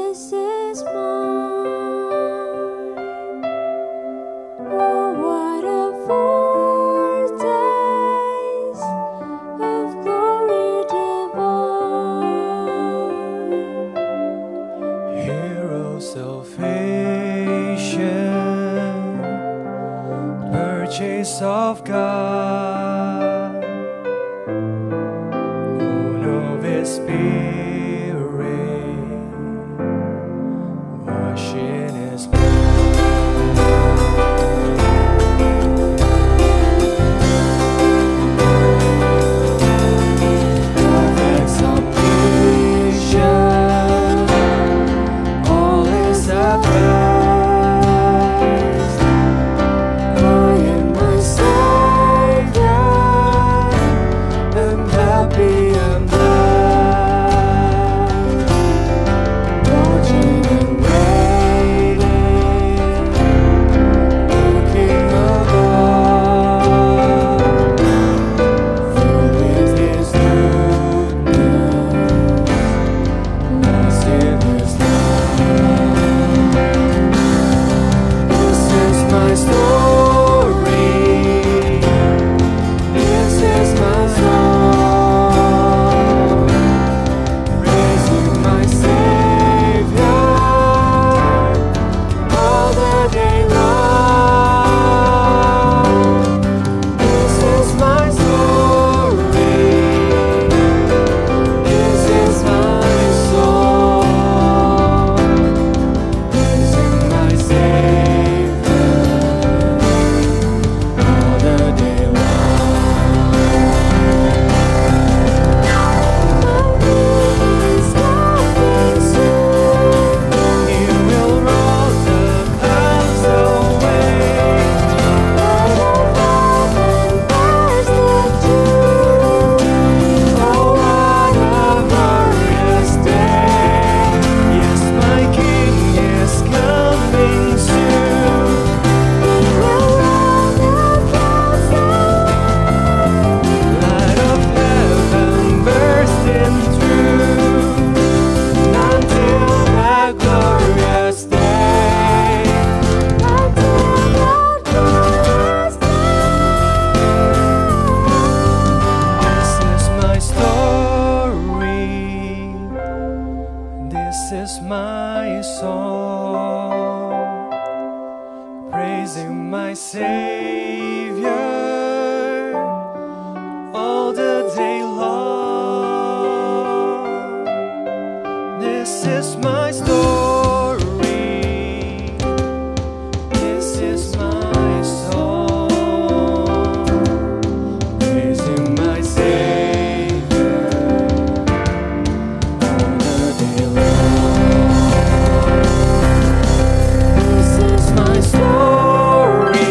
this is mine. Oh, what a foretaste of glory divine. Hero salvation, purchase of God, known of His Spirit, washed in His my song, praising my Savior all the day long. This is my story, this is my song, praising my Savior all the day long. This is my story,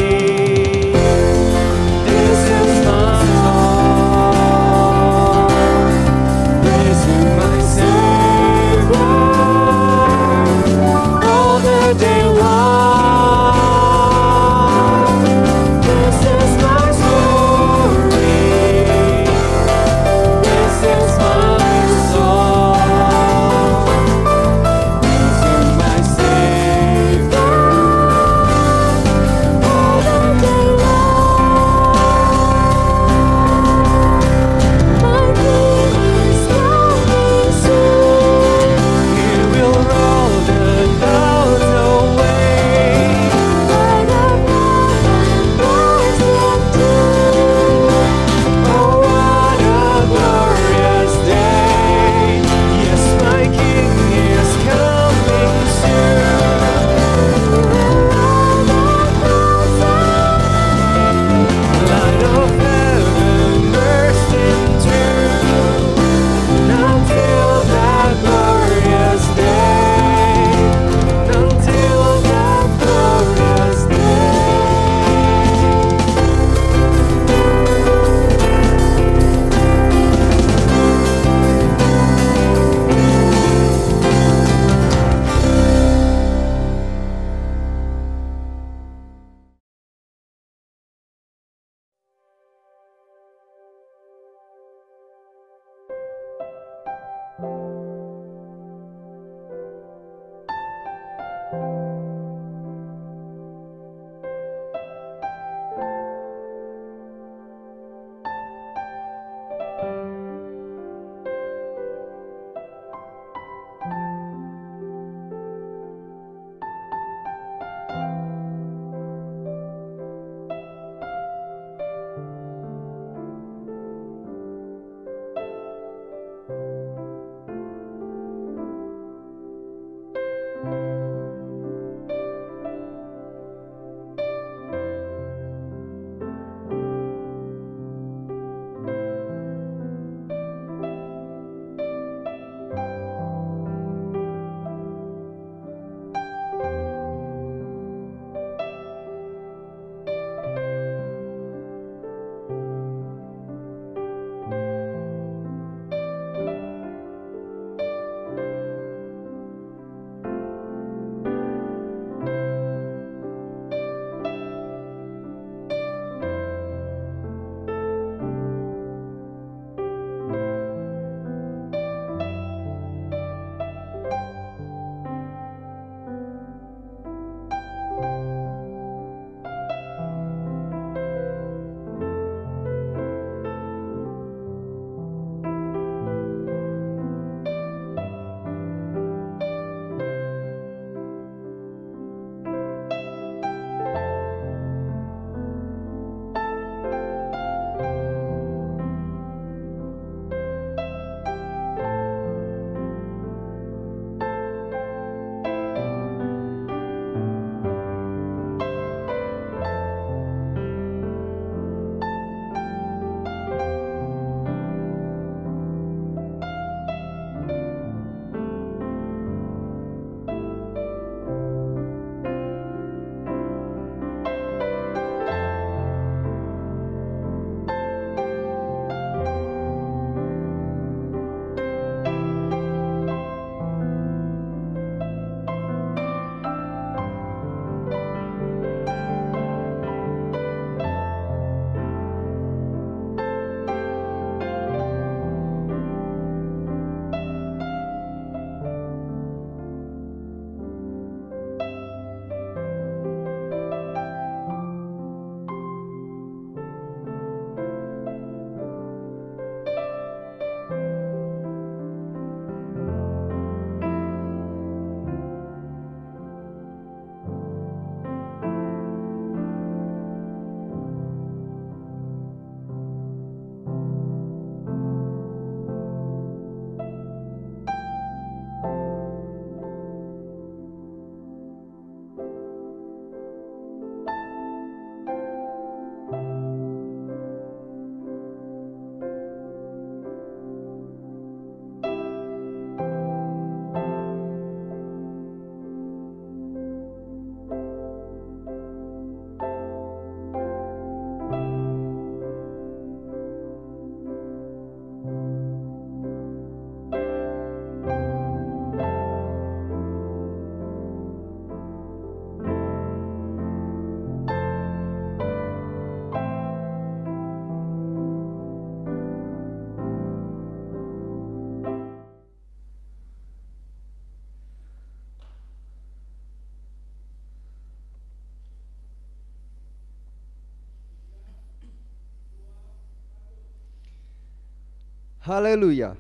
Haleluya,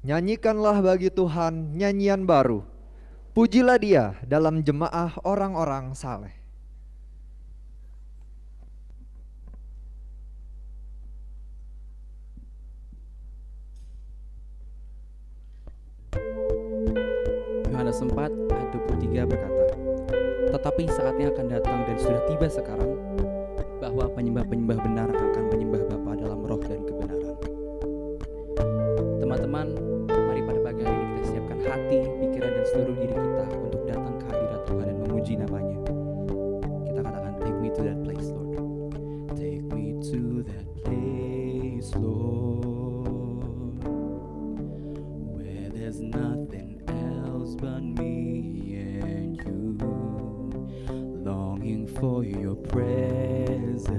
nyanyikanlah bagi Tuhan nyanyian baru. Pujilah Dia dalam jemaah orang-orang saleh. Yohanes 4 ayat 23 berkata, "Tetapi saatnya akan datang dan sudah tiba sekarang, bahwa penyembah-penyembah benar akan menyembah Bapa dalam roh dan kebenaran." Teman-teman, mari pada pagi hari ini kita siapkan hati, pikiran, dan seluruh diri kita untuk datang ke hadirat Tuhan dan memuji namanya. Kita katakan, "Take me to that place, Lord. Take me to that place, Lord, where there's nothing else but me and you, longing for your presence.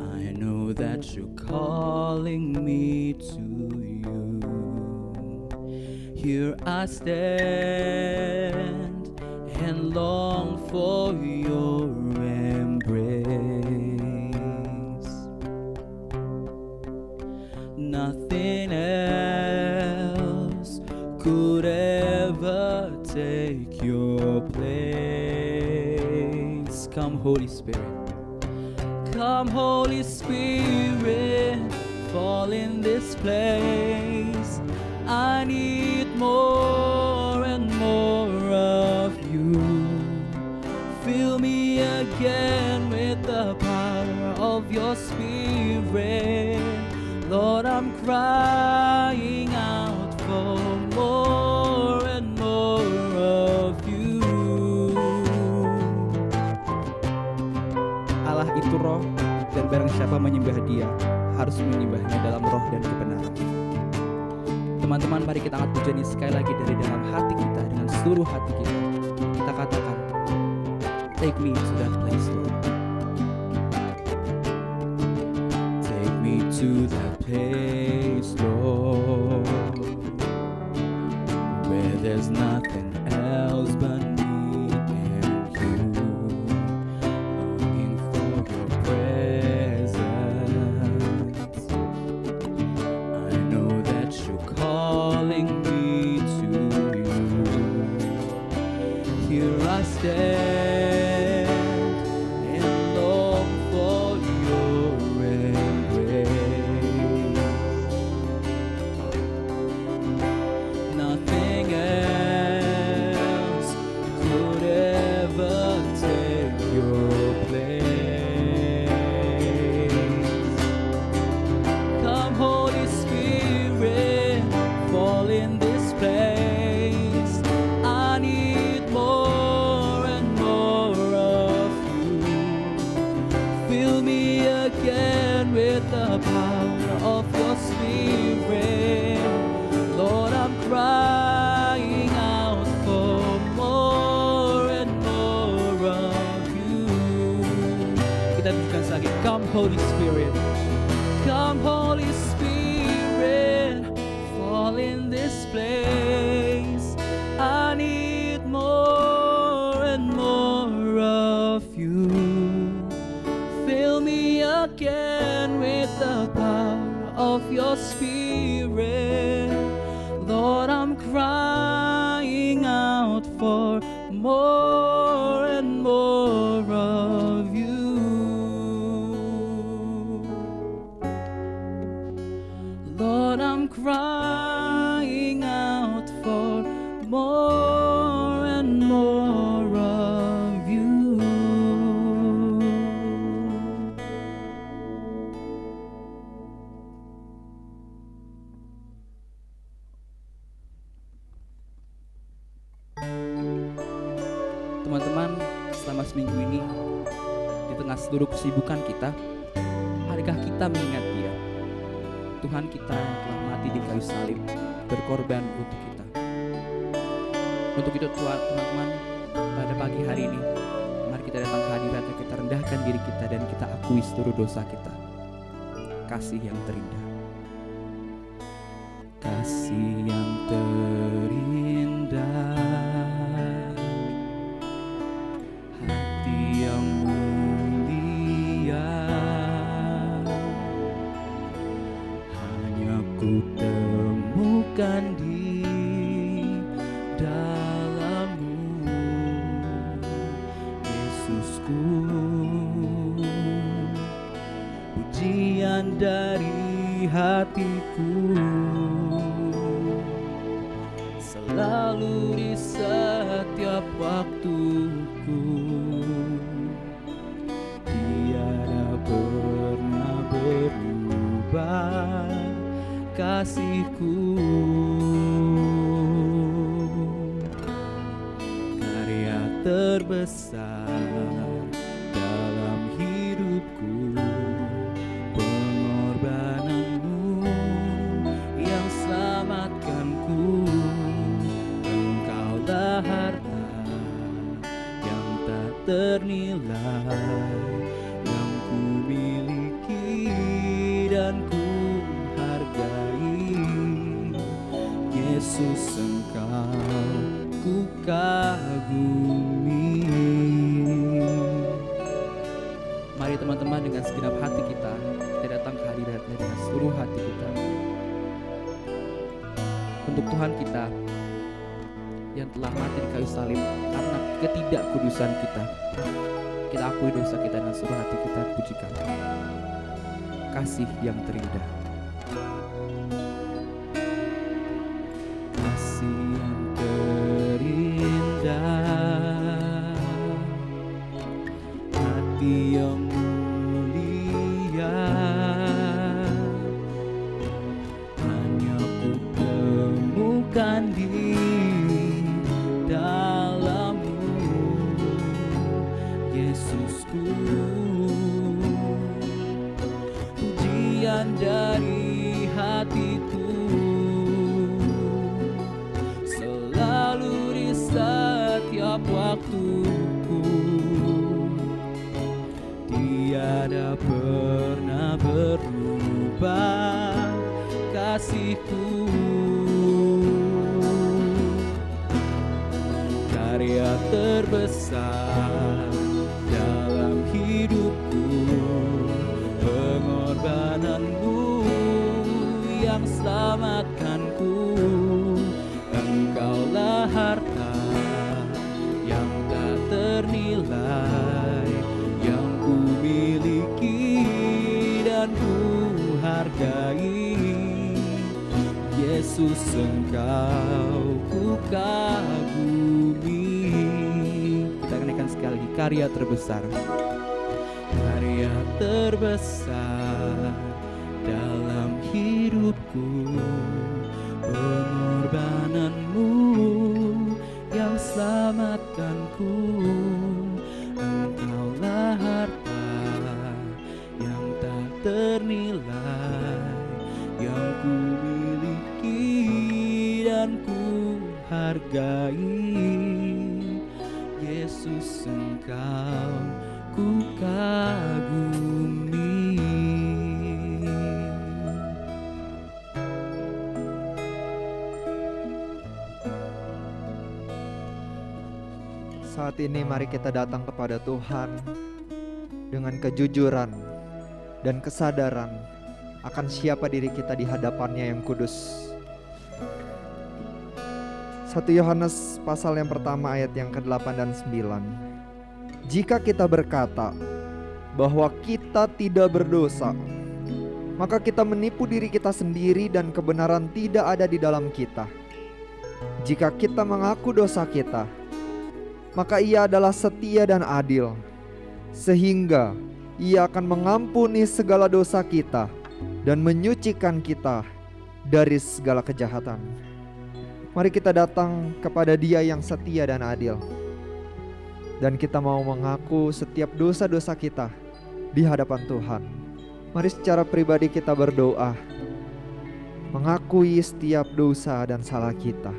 I know that you're calling me to you. Here I stand and long for your embrace. Nothing else could ever take your place. Come, Holy Spirit. Come, Holy Spirit, fall in this place. I need more Spirit. Lord, I'm crying out for more and more of you. Allah itu roh, dan barang siapa menyembah Dia harus menyembahnya dalam roh dan kebenaran. Teman-teman, mari kita angkat pujian ini sekali lagi dari dalam hati kita, dengan seluruh hati kita. Kita katakan, take me to that place, Lord. Take me to that place, Lord, where there's nothing else but me and you. Longing for your presence. I know that you're calling me to you. Here I stand and long for your embrace. Nothing else could ever take your place. Come, Holy Spirit, fall in this place. I need more and more of you. Fill me again with the power of your Spirit. Lord, I'm crying out for more and more of you. Kita nyanyikan lagi. Come, Holy Spirit. Come, Holy Spirit, fall in this place. I need more and more of you. Fill me again with the power of your Spirit. Lord, I'm crying out for more and more of you. Lord, I'm crying out for more and more of you. Teman-teman, selama seminggu ini, di tengah seluruh kesibukan kita, adakah kita mengingat Dia? Tuhan kita yang telah mati di kayu salib, berkorban untuk kita. Untuk itu teman-teman, pada pagi hari ini, mari kita datang ke hadirat-Nya, kita rendahkan diri kita dan kita akui seluruh dosa kita. Kasih yang terindah. Kasih yang terindah, hati yang mulia, hanya ku temukan di dalam-Mu, Yesusku. Pujian dari hatiku selalu di setiap waktuku. Tiada pernah berubah kasih-Ku. Karya terbesar dalam hidupku, pengorbanan-Mu yang selamatkanku. Engkaulah harta yang tak ternilai, yang ku miliki dan ku hargai. Yesus, Engkau ku kagumi. Mari teman-teman, dengan segenap hati kita datang ke hadirat-Nya dengan seluruh hati kita. Untuk Tuhan kita yang telah mati di kayu salib karena ketidakkudusan kita. Kita akui dosa kita dengan seluruh hati kita, pujikan kasih yang terindah. Kasih yang terindah, hati yang mulia, setiap waktuku. Tiada pernah berubah kasih-Ku. Karya terbesar dalam hidupku, pengorbananmu yang selamatkanku. Engkaulah harta yang tak ternilai, yang ku miliki dan ku hargai. Yesus, Engkau ku kagumi. Kita kenaikan sekali lagi, karya terbesar. Karya terbesar dalam hidupku, pengorbananmu yang selamatkanku. Engkaulah harta yang tak ternilai, yang ku miliki dan ku hargai. Yesus, Engkau ku kagumi. Saat ini mari kita datang kepada Tuhan dengan kejujuran dan kesadaran akan siapa diri kita di hadapannya yang kudus. 1 Yohanes pasal yang pertama ayat yang ke-8 dan 9. Jika kita berkata bahwa kita tidak berdosa, maka kita menipu diri kita sendiri dan kebenaran tidak ada di dalam kita. Jika kita mengaku dosa kita, maka Ia adalah setia dan adil, sehingga Ia akan mengampuni segala dosa kita dan menyucikan kita dari segala kejahatan. Mari kita datang kepada Dia yang setia dan adil, dan kita mau mengaku setiap dosa-dosa kita di hadapan Tuhan. Mari secara pribadi kita berdoa, mengakui setiap dosa dan salah kita.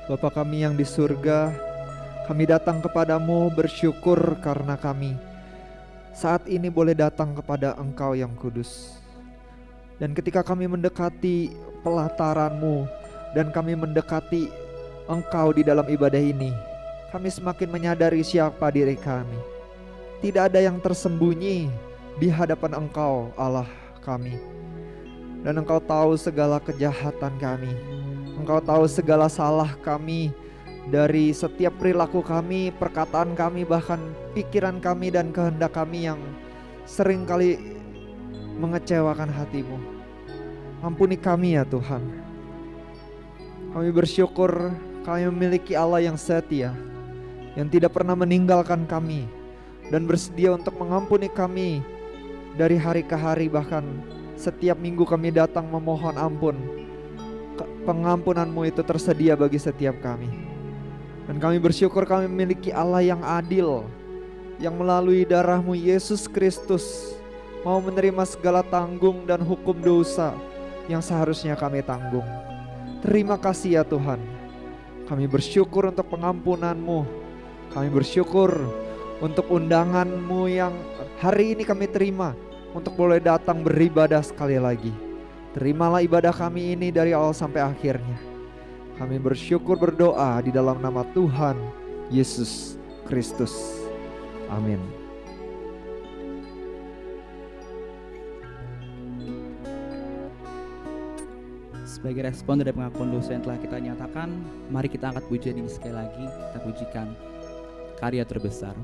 Bapa kami yang di surga, kami datang kepadamu bersyukur karena kami saat ini boleh datang kepada Engkau yang kudus. Dan ketika kami mendekati pelataran-Mu dan kami mendekati Engkau di dalam ibadah ini, kami semakin menyadari siapa diri kami. Tidak ada yang tersembunyi di hadapan Engkau, Allah kami. Dan Engkau tahu segala kejahatan kami. Engkau tahu segala salah kami, dari setiap perilaku kami, perkataan kami, bahkan pikiran kami dan kehendak kami yang sering kali mengecewakan hati-Mu. Ampuni kami ya Tuhan. Kami bersyukur kami memiliki Allah yang setia, yang tidak pernah meninggalkan kami dan bersedia untuk mengampuni kami dari hari ke hari. Bahkan setiap minggu kami datang memohon ampun. Pengampunan-Mu itu tersedia bagi setiap kami. Dan kami bersyukur kami memiliki Allah yang adil, yang melalui darah-Mu Yesus Kristus mau menerima segala tanggung dan hukum dosa yang seharusnya kami tanggung. Terima kasih ya Tuhan. Kami bersyukur untuk pengampunan-Mu. Kami bersyukur untuk undangan-Mu yang hari ini kami terima untuk boleh datang beribadah sekali lagi. Terimalah ibadah kami ini dari awal sampai akhirnya. Kami bersyukur berdoa di dalam nama Tuhan Yesus Kristus. Amin. Sebagai respon dari pengakuan dosa yang telah kita nyatakan, mari kita angkat pujian ini sekali lagi. Kita pujikan karya terbesar.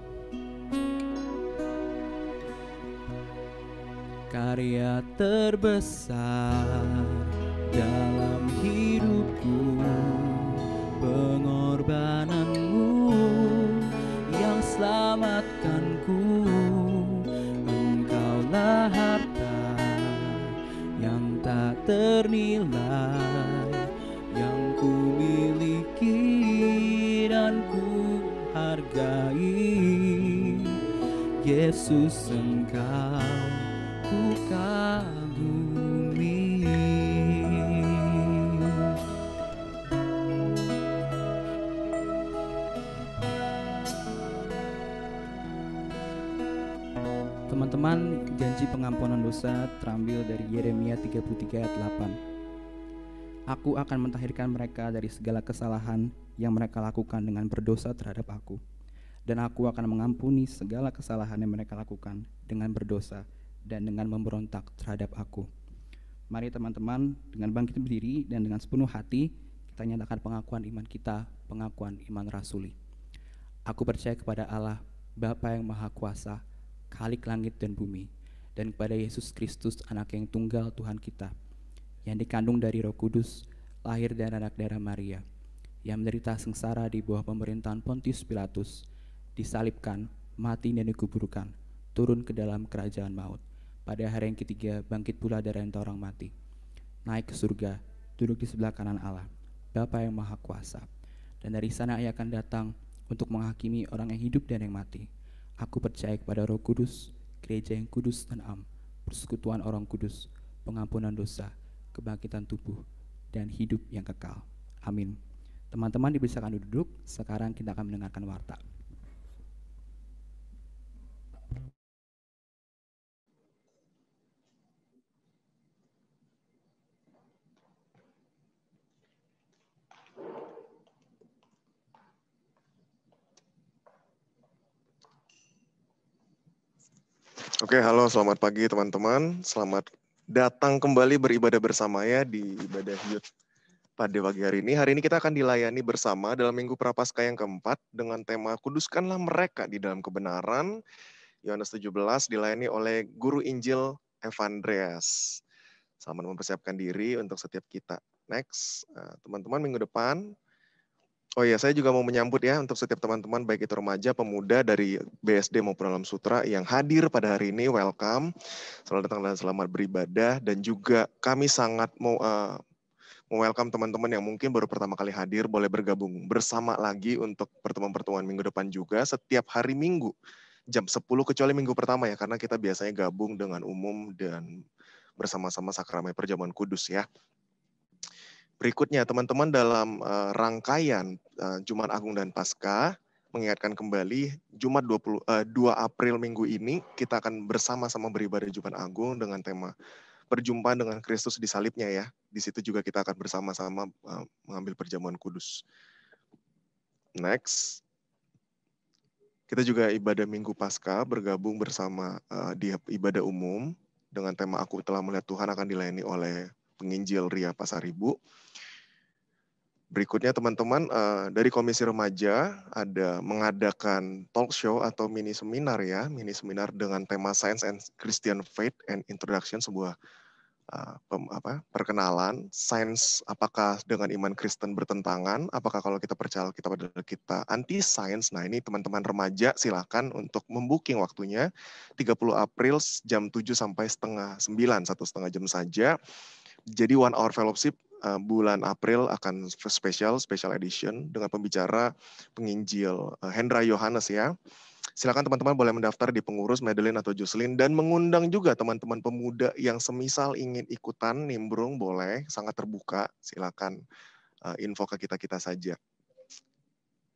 karya terbesar dalam hidupku, pengorbananmu yang selamatkanku. Engkaulah harta yang tak ternilai yang ku miliki dan ku hargai. Yesus, Engkau ku kagumi. Teman-teman, janji pengampunan dosa terambil dari Yeremia 33 ayat 8. Aku akan mentahirkan mereka dari segala kesalahan yang mereka lakukan dengan berdosa terhadap aku. Dan aku akan mengampuni segala kesalahan yang mereka lakukan dengan berdosa dan dengan memberontak terhadap aku. Mari teman-teman, dengan bangkit berdiri dan dengan sepenuh hati kita nyatakan pengakuan iman kita, pengakuan iman rasuli. Aku percaya kepada Allah, Bapa yang Maha Kuasa, Khalik langit dan bumi, dan kepada Yesus Kristus, anak yang tunggal Tuhan kita, yang dikandung dari Roh Kudus, lahir dari anak darah Maria, yang menderita sengsara di bawah pemerintahan Pontius Pilatus, disalibkan, mati dan dikuburkan, turun ke dalam kerajaan maut. Pada hari yang ketiga bangkit pula dari antara orang mati, naik ke surga, duduk di sebelah kanan Allah, Bapa yang Maha Kuasa. Dan dari sana Ia akan datang untuk menghakimi orang yang hidup dan yang mati. Aku percaya kepada Roh Kudus, gereja yang kudus dan am, persekutuan orang kudus, pengampunan dosa, kebangkitan tubuh, dan hidup yang kekal. Amin. Teman-teman dipersilakan duduk. Sekarang kita akan mendengarkan warta. Oke, halo, selamat pagi teman-teman. Selamat datang kembali beribadah bersama ya di ibadah Youth pada pagi hari ini. Hari ini kita akan dilayani bersama dalam Minggu Prapaskah yang keempat dengan tema Kuduskanlah Mereka di dalam Kebenaran. Yohanes 17 dilayani oleh Guru Injil Evandreas. Selamat mempersiapkan diri untuk setiap kita. Next, teman-teman minggu depan. Oh iya, saya juga mau menyambut ya untuk setiap teman-teman baik itu remaja, pemuda dari BSD maupun Alam Sutra yang hadir pada hari ini, welcome. Selamat datang dan selamat beribadah. Dan juga kami sangat mau welcome teman-teman yang mungkin baru pertama kali hadir, boleh bergabung bersama lagi untuk pertemuan-pertemuan minggu depan juga setiap hari Minggu jam 10 kecuali minggu pertama ya, karena kita biasanya gabung dengan umum dan bersama-sama sakramen perjamuan kudus ya. Berikutnya teman-teman dalam rangkaian Jumat Agung dan Paskah, mengingatkan kembali Jumat 2 April minggu ini kita akan bersama-sama beribadah Jumat Agung dengan tema perjumpaan dengan Kristus di salibnya ya. Di situ juga kita akan bersama-sama mengambil perjamuan kudus. Next. Kita juga ibadah Minggu Paskah bergabung bersama di ibadah umum dengan tema Aku Telah Melihat Tuhan akan dilayani oleh penginjil Ria Pasaribu. Berikutnya teman-teman dari Komisi Remaja ada mengadakan talk show atau mini seminar ya, mini seminar dengan tema Science and Christian Faith and Introduction, sebuah perkenalan sains apakah dengan iman Kristen bertentangan, apakah kalau kita percaya kita anti sains. Nah, ini teman-teman remaja silakan untuk membooking waktunya 30 April jam 7 sampai setengah 9, 1,5 jam saja. Jadi 1 hour fellowship bulan April akan special edition dengan pembicara penginjil Hendra Yohanes ya. Silakan teman-teman boleh mendaftar di pengurus Madeline atau Jocelyn dan mengundang juga teman-teman pemuda yang semisal ingin ikutan nimbrung, boleh, sangat terbuka. Silakan info ke kita saja.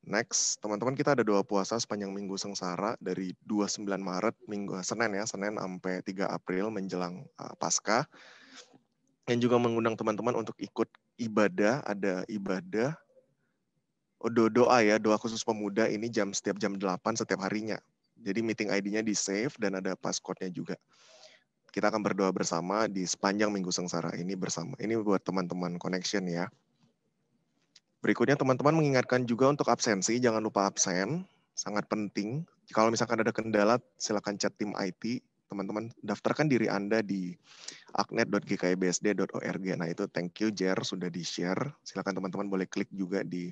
Next, teman-teman kita ada doa puasa sepanjang Minggu Sengsara dari 29 Maret Senin sampai 3 April menjelang Paskah. Yang juga mengundang teman-teman untuk ikut ibadah, ada ibadah doa khusus pemuda ini setiap jam 8 setiap harinya. Jadi meeting ID-nya di save dan ada passcode-nya juga. Kita akan berdoa bersama di sepanjang Minggu Sengsara ini bersama. Ini buat teman-teman connection ya. Berikutnya teman-teman mengingatkan juga untuk absensi, jangan lupa absen, sangat penting. Kalau misalkan ada kendala silakan chat tim IT teman-teman daftarkan diri Anda di aknet.gkibsd.org. Nah itu thank you Jer sudah di-share. Silakan teman-teman boleh klik juga di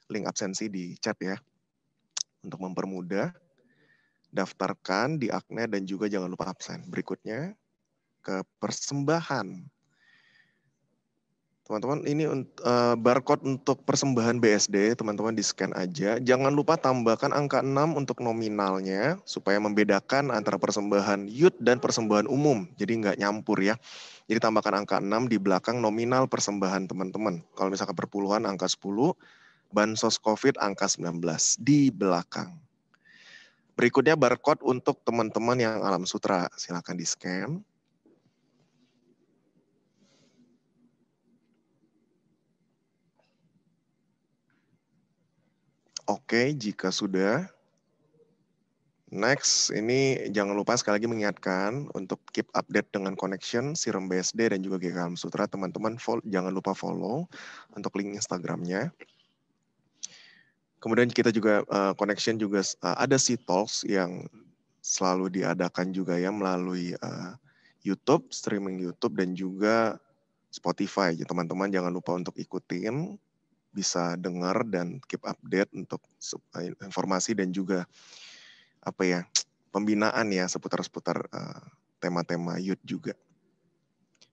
link absensi di chat ya. Untuk mempermudah, daftarkan di Aknet dan juga jangan lupa absen. Berikutnya ke persembahan. Teman-teman, ini barcode untuk persembahan BSD, teman-teman di-scan aja. Jangan lupa tambahkan angka 6 untuk nominalnya, supaya membedakan antara persembahan youth dan persembahan umum. Jadi nggak nyampur ya. Jadi tambahkan angka 6 di belakang nominal persembahan teman-teman. Kalau misalkan perpuluhan angka 10, bansos COVID angka 19 di belakang. Berikutnya barcode untuk teman-teman yang Alam Sutra. Silakan di-scan. Oke, jika sudah. Next, ini jangan lupa sekali lagi mengingatkan untuk keep update dengan connection, Siram BSD dan juga GK Alam Sutra. Teman-teman jangan lupa follow untuk link Instagramnya. Kemudian kita juga connection juga ada C-Talks yang selalu diadakan juga ya melalui YouTube, streaming YouTube dan juga Spotify. Jadi teman-teman jangan lupa untuk ikutin, bisa dengar dan keep update untuk informasi dan juga pembinaan ya seputar-seputar tema-tema youth juga.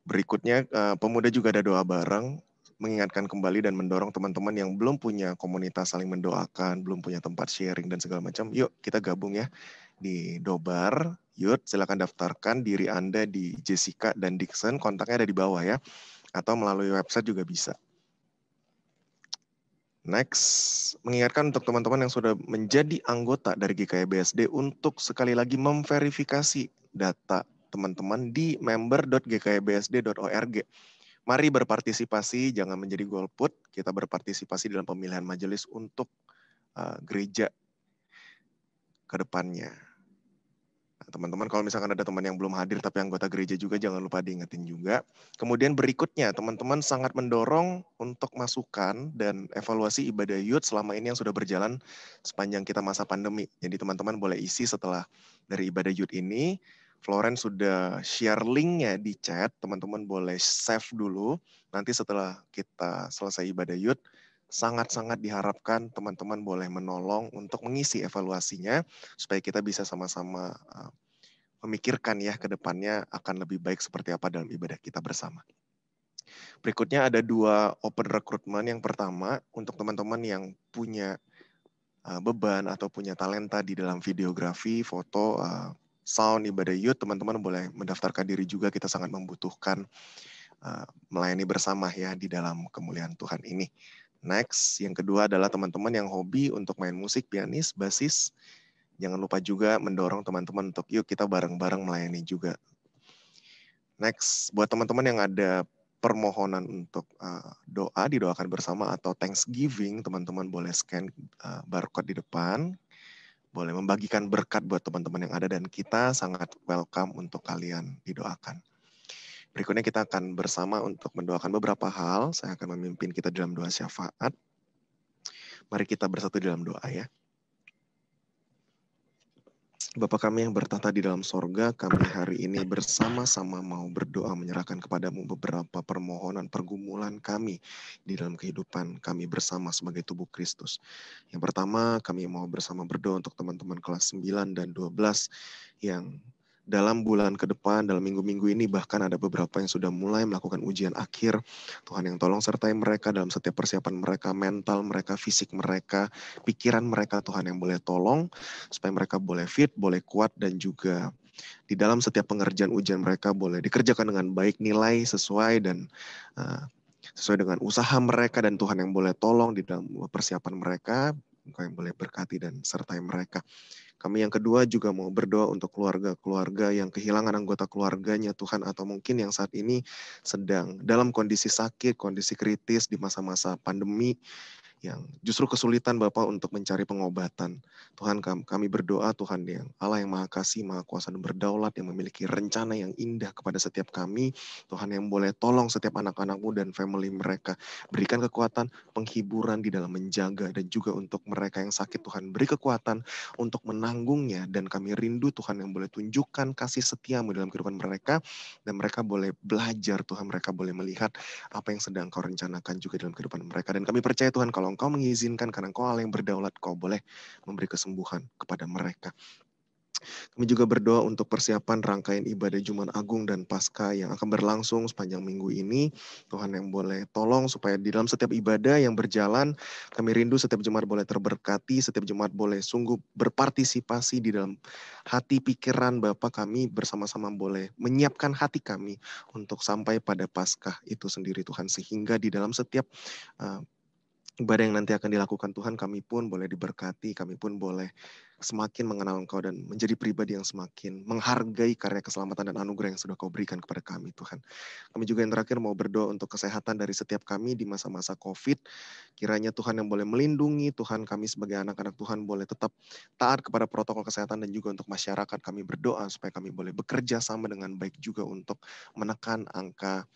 Berikutnya pemuda juga ada doa bareng, mengingatkan kembali dan mendorong teman-teman yang belum punya komunitas saling mendoakan, belum punya tempat sharing dan segala macam. Yuk kita gabung ya di Dobar Youth. Silakan daftarkan diri Anda di Jessica dan Dixon, kontaknya ada di bawah ya, atau melalui website juga bisa. Next, mengingatkan untuk teman-teman yang sudah menjadi anggota dari GKI BSD untuk sekali lagi memverifikasi data teman-teman di member.gkibsd.org. Mari berpartisipasi, jangan menjadi golput. Kita berpartisipasi dalam pemilihan majelis untuk gereja ke depannya. Teman-teman kalau misalkan ada teman yang belum hadir tapi anggota gereja juga jangan lupa diingetin juga. Kemudian berikutnya teman-teman sangat mendorong untuk masukan dan evaluasi ibadah youth selama ini yang sudah berjalan sepanjang kita masa pandemi. Jadi teman-teman boleh isi setelah dari ibadah youth ini. Florence sudah share linknya di chat, teman-teman boleh save dulu. Nanti setelah kita selesai ibadah youth, sangat-sangat diharapkan teman-teman boleh menolong untuk mengisi evaluasinya supaya kita bisa sama-sama memikirkan ya ke depannya akan lebih baik seperti apa dalam ibadah kita bersama. Berikutnya ada 2 open recruitment. Yang pertama untuk teman-teman yang punya beban atau punya talenta di dalam videografi, foto, sound, ibadah youth, teman-teman boleh mendaftarkan diri juga. Kita sangat membutuhkan melayani bersama ya di dalam kemuliaan Tuhan ini. Next, yang kedua adalah teman-teman yang hobi untuk main musik, pianis, basis. Jangan lupa juga mendorong teman-teman untuk yuk kita bareng-bareng melayani juga. Next, buat teman-teman yang ada permohonan untuk doa, didoakan bersama atau Thanksgiving, teman-teman boleh scan barcode di depan. Boleh membagikan berkat buat teman-teman yang ada dan kita sangat welcome untuk kalian didoakan. Berikutnya kita akan bersama untuk mendoakan beberapa hal. Saya akan memimpin kita dalam doa syafaat. Mari kita bersatu dalam doa ya. Bapa kami yang bertata di dalam sorga, kami hari ini bersama-sama mau berdoa menyerahkan kepadamu beberapa permohonan pergumulan kami di dalam kehidupan kami bersama sebagai tubuh Kristus. Yang pertama kami mau bersama berdoa untuk teman-teman kelas 9 dan 12 yang dalam bulan ke depan, dalam minggu-minggu ini bahkan ada beberapa yang sudah mulai melakukan ujian akhir. Tuhan yang tolong sertai mereka dalam setiap persiapan mereka, mental mereka, fisik mereka, pikiran mereka, Tuhan yang boleh tolong supaya mereka boleh fit, boleh kuat dan juga di dalam setiap pengerjaan ujian mereka boleh dikerjakan dengan baik, nilai sesuai dan sesuai dengan usaha mereka dan Tuhan yang boleh tolong di dalam persiapan mereka, Engkau yang boleh berkati dan sertai mereka. Kami yang kedua juga mau berdoa untuk keluarga-keluarga yang kehilangan anggota keluarganya Tuhan atau mungkin yang saat ini sedang dalam kondisi sakit, kondisi kritis di masa-masa pandemi yang justru kesulitan Bapa untuk mencari pengobatan. Tuhan, kami berdoa Tuhan yang Allah yang Maha Kasih, Maha Kuasa dan berdaulat, yang memiliki rencana yang indah kepada setiap kami. Tuhan yang boleh tolong setiap anak-anak-Mu dan family mereka. Berikan kekuatan, penghiburan di dalam menjaga, dan juga untuk mereka yang sakit Tuhan, beri kekuatan untuk menanggungnya. Dan kami rindu Tuhan yang boleh tunjukkan kasih setia-Mu dalam kehidupan mereka, dan mereka boleh belajar Tuhan, mereka boleh melihat apa yang sedang Kau rencanakan juga dalam kehidupan mereka. Dan kami percaya Tuhan, kalau Engkau mengizinkan, karena Engkau Allah yang berdaulat, Kau boleh memberi kesembuhan kepada mereka. Kami juga berdoa untuk persiapan rangkaian ibadah Jumat Agung dan Paskah yang akan berlangsung sepanjang minggu ini. Tuhan yang boleh tolong supaya di dalam setiap ibadah yang berjalan, kami rindu setiap jemaat boleh terberkati, setiap jemaat boleh sungguh berpartisipasi di dalam hati pikiran Bapa kami, bersama-sama boleh menyiapkan hati kami untuk sampai pada Paskah itu sendiri Tuhan. Sehingga di dalam setiap ibadah yang nanti akan dilakukan Tuhan, kami pun boleh diberkati, kami pun boleh semakin mengenal Engkau dan menjadi pribadi yang semakin menghargai karya keselamatan dan anugerah yang sudah Kau berikan kepada kami Tuhan. Kami juga yang terakhir mau berdoa untuk kesehatan dari setiap kami di masa-masa COVID. Kiranya Tuhan yang boleh melindungi, Tuhan kami sebagai anak-anak Tuhan boleh tetap taat kepada protokol kesehatan, dan juga untuk masyarakat kami berdoa supaya kami boleh bekerja sama dengan baik juga untuk menekan angka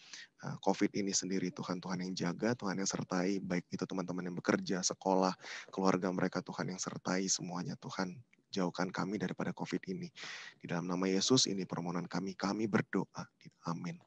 COVID ini sendiri. Tuhan yang jaga, Tuhan yang sertai, baik itu teman-teman yang bekerja, sekolah, keluarga mereka, Tuhan yang sertai semuanya. Tuhan, jauhkan kami daripada COVID ini. Di dalam nama Yesus ini permohonan kami berdoa. Amin.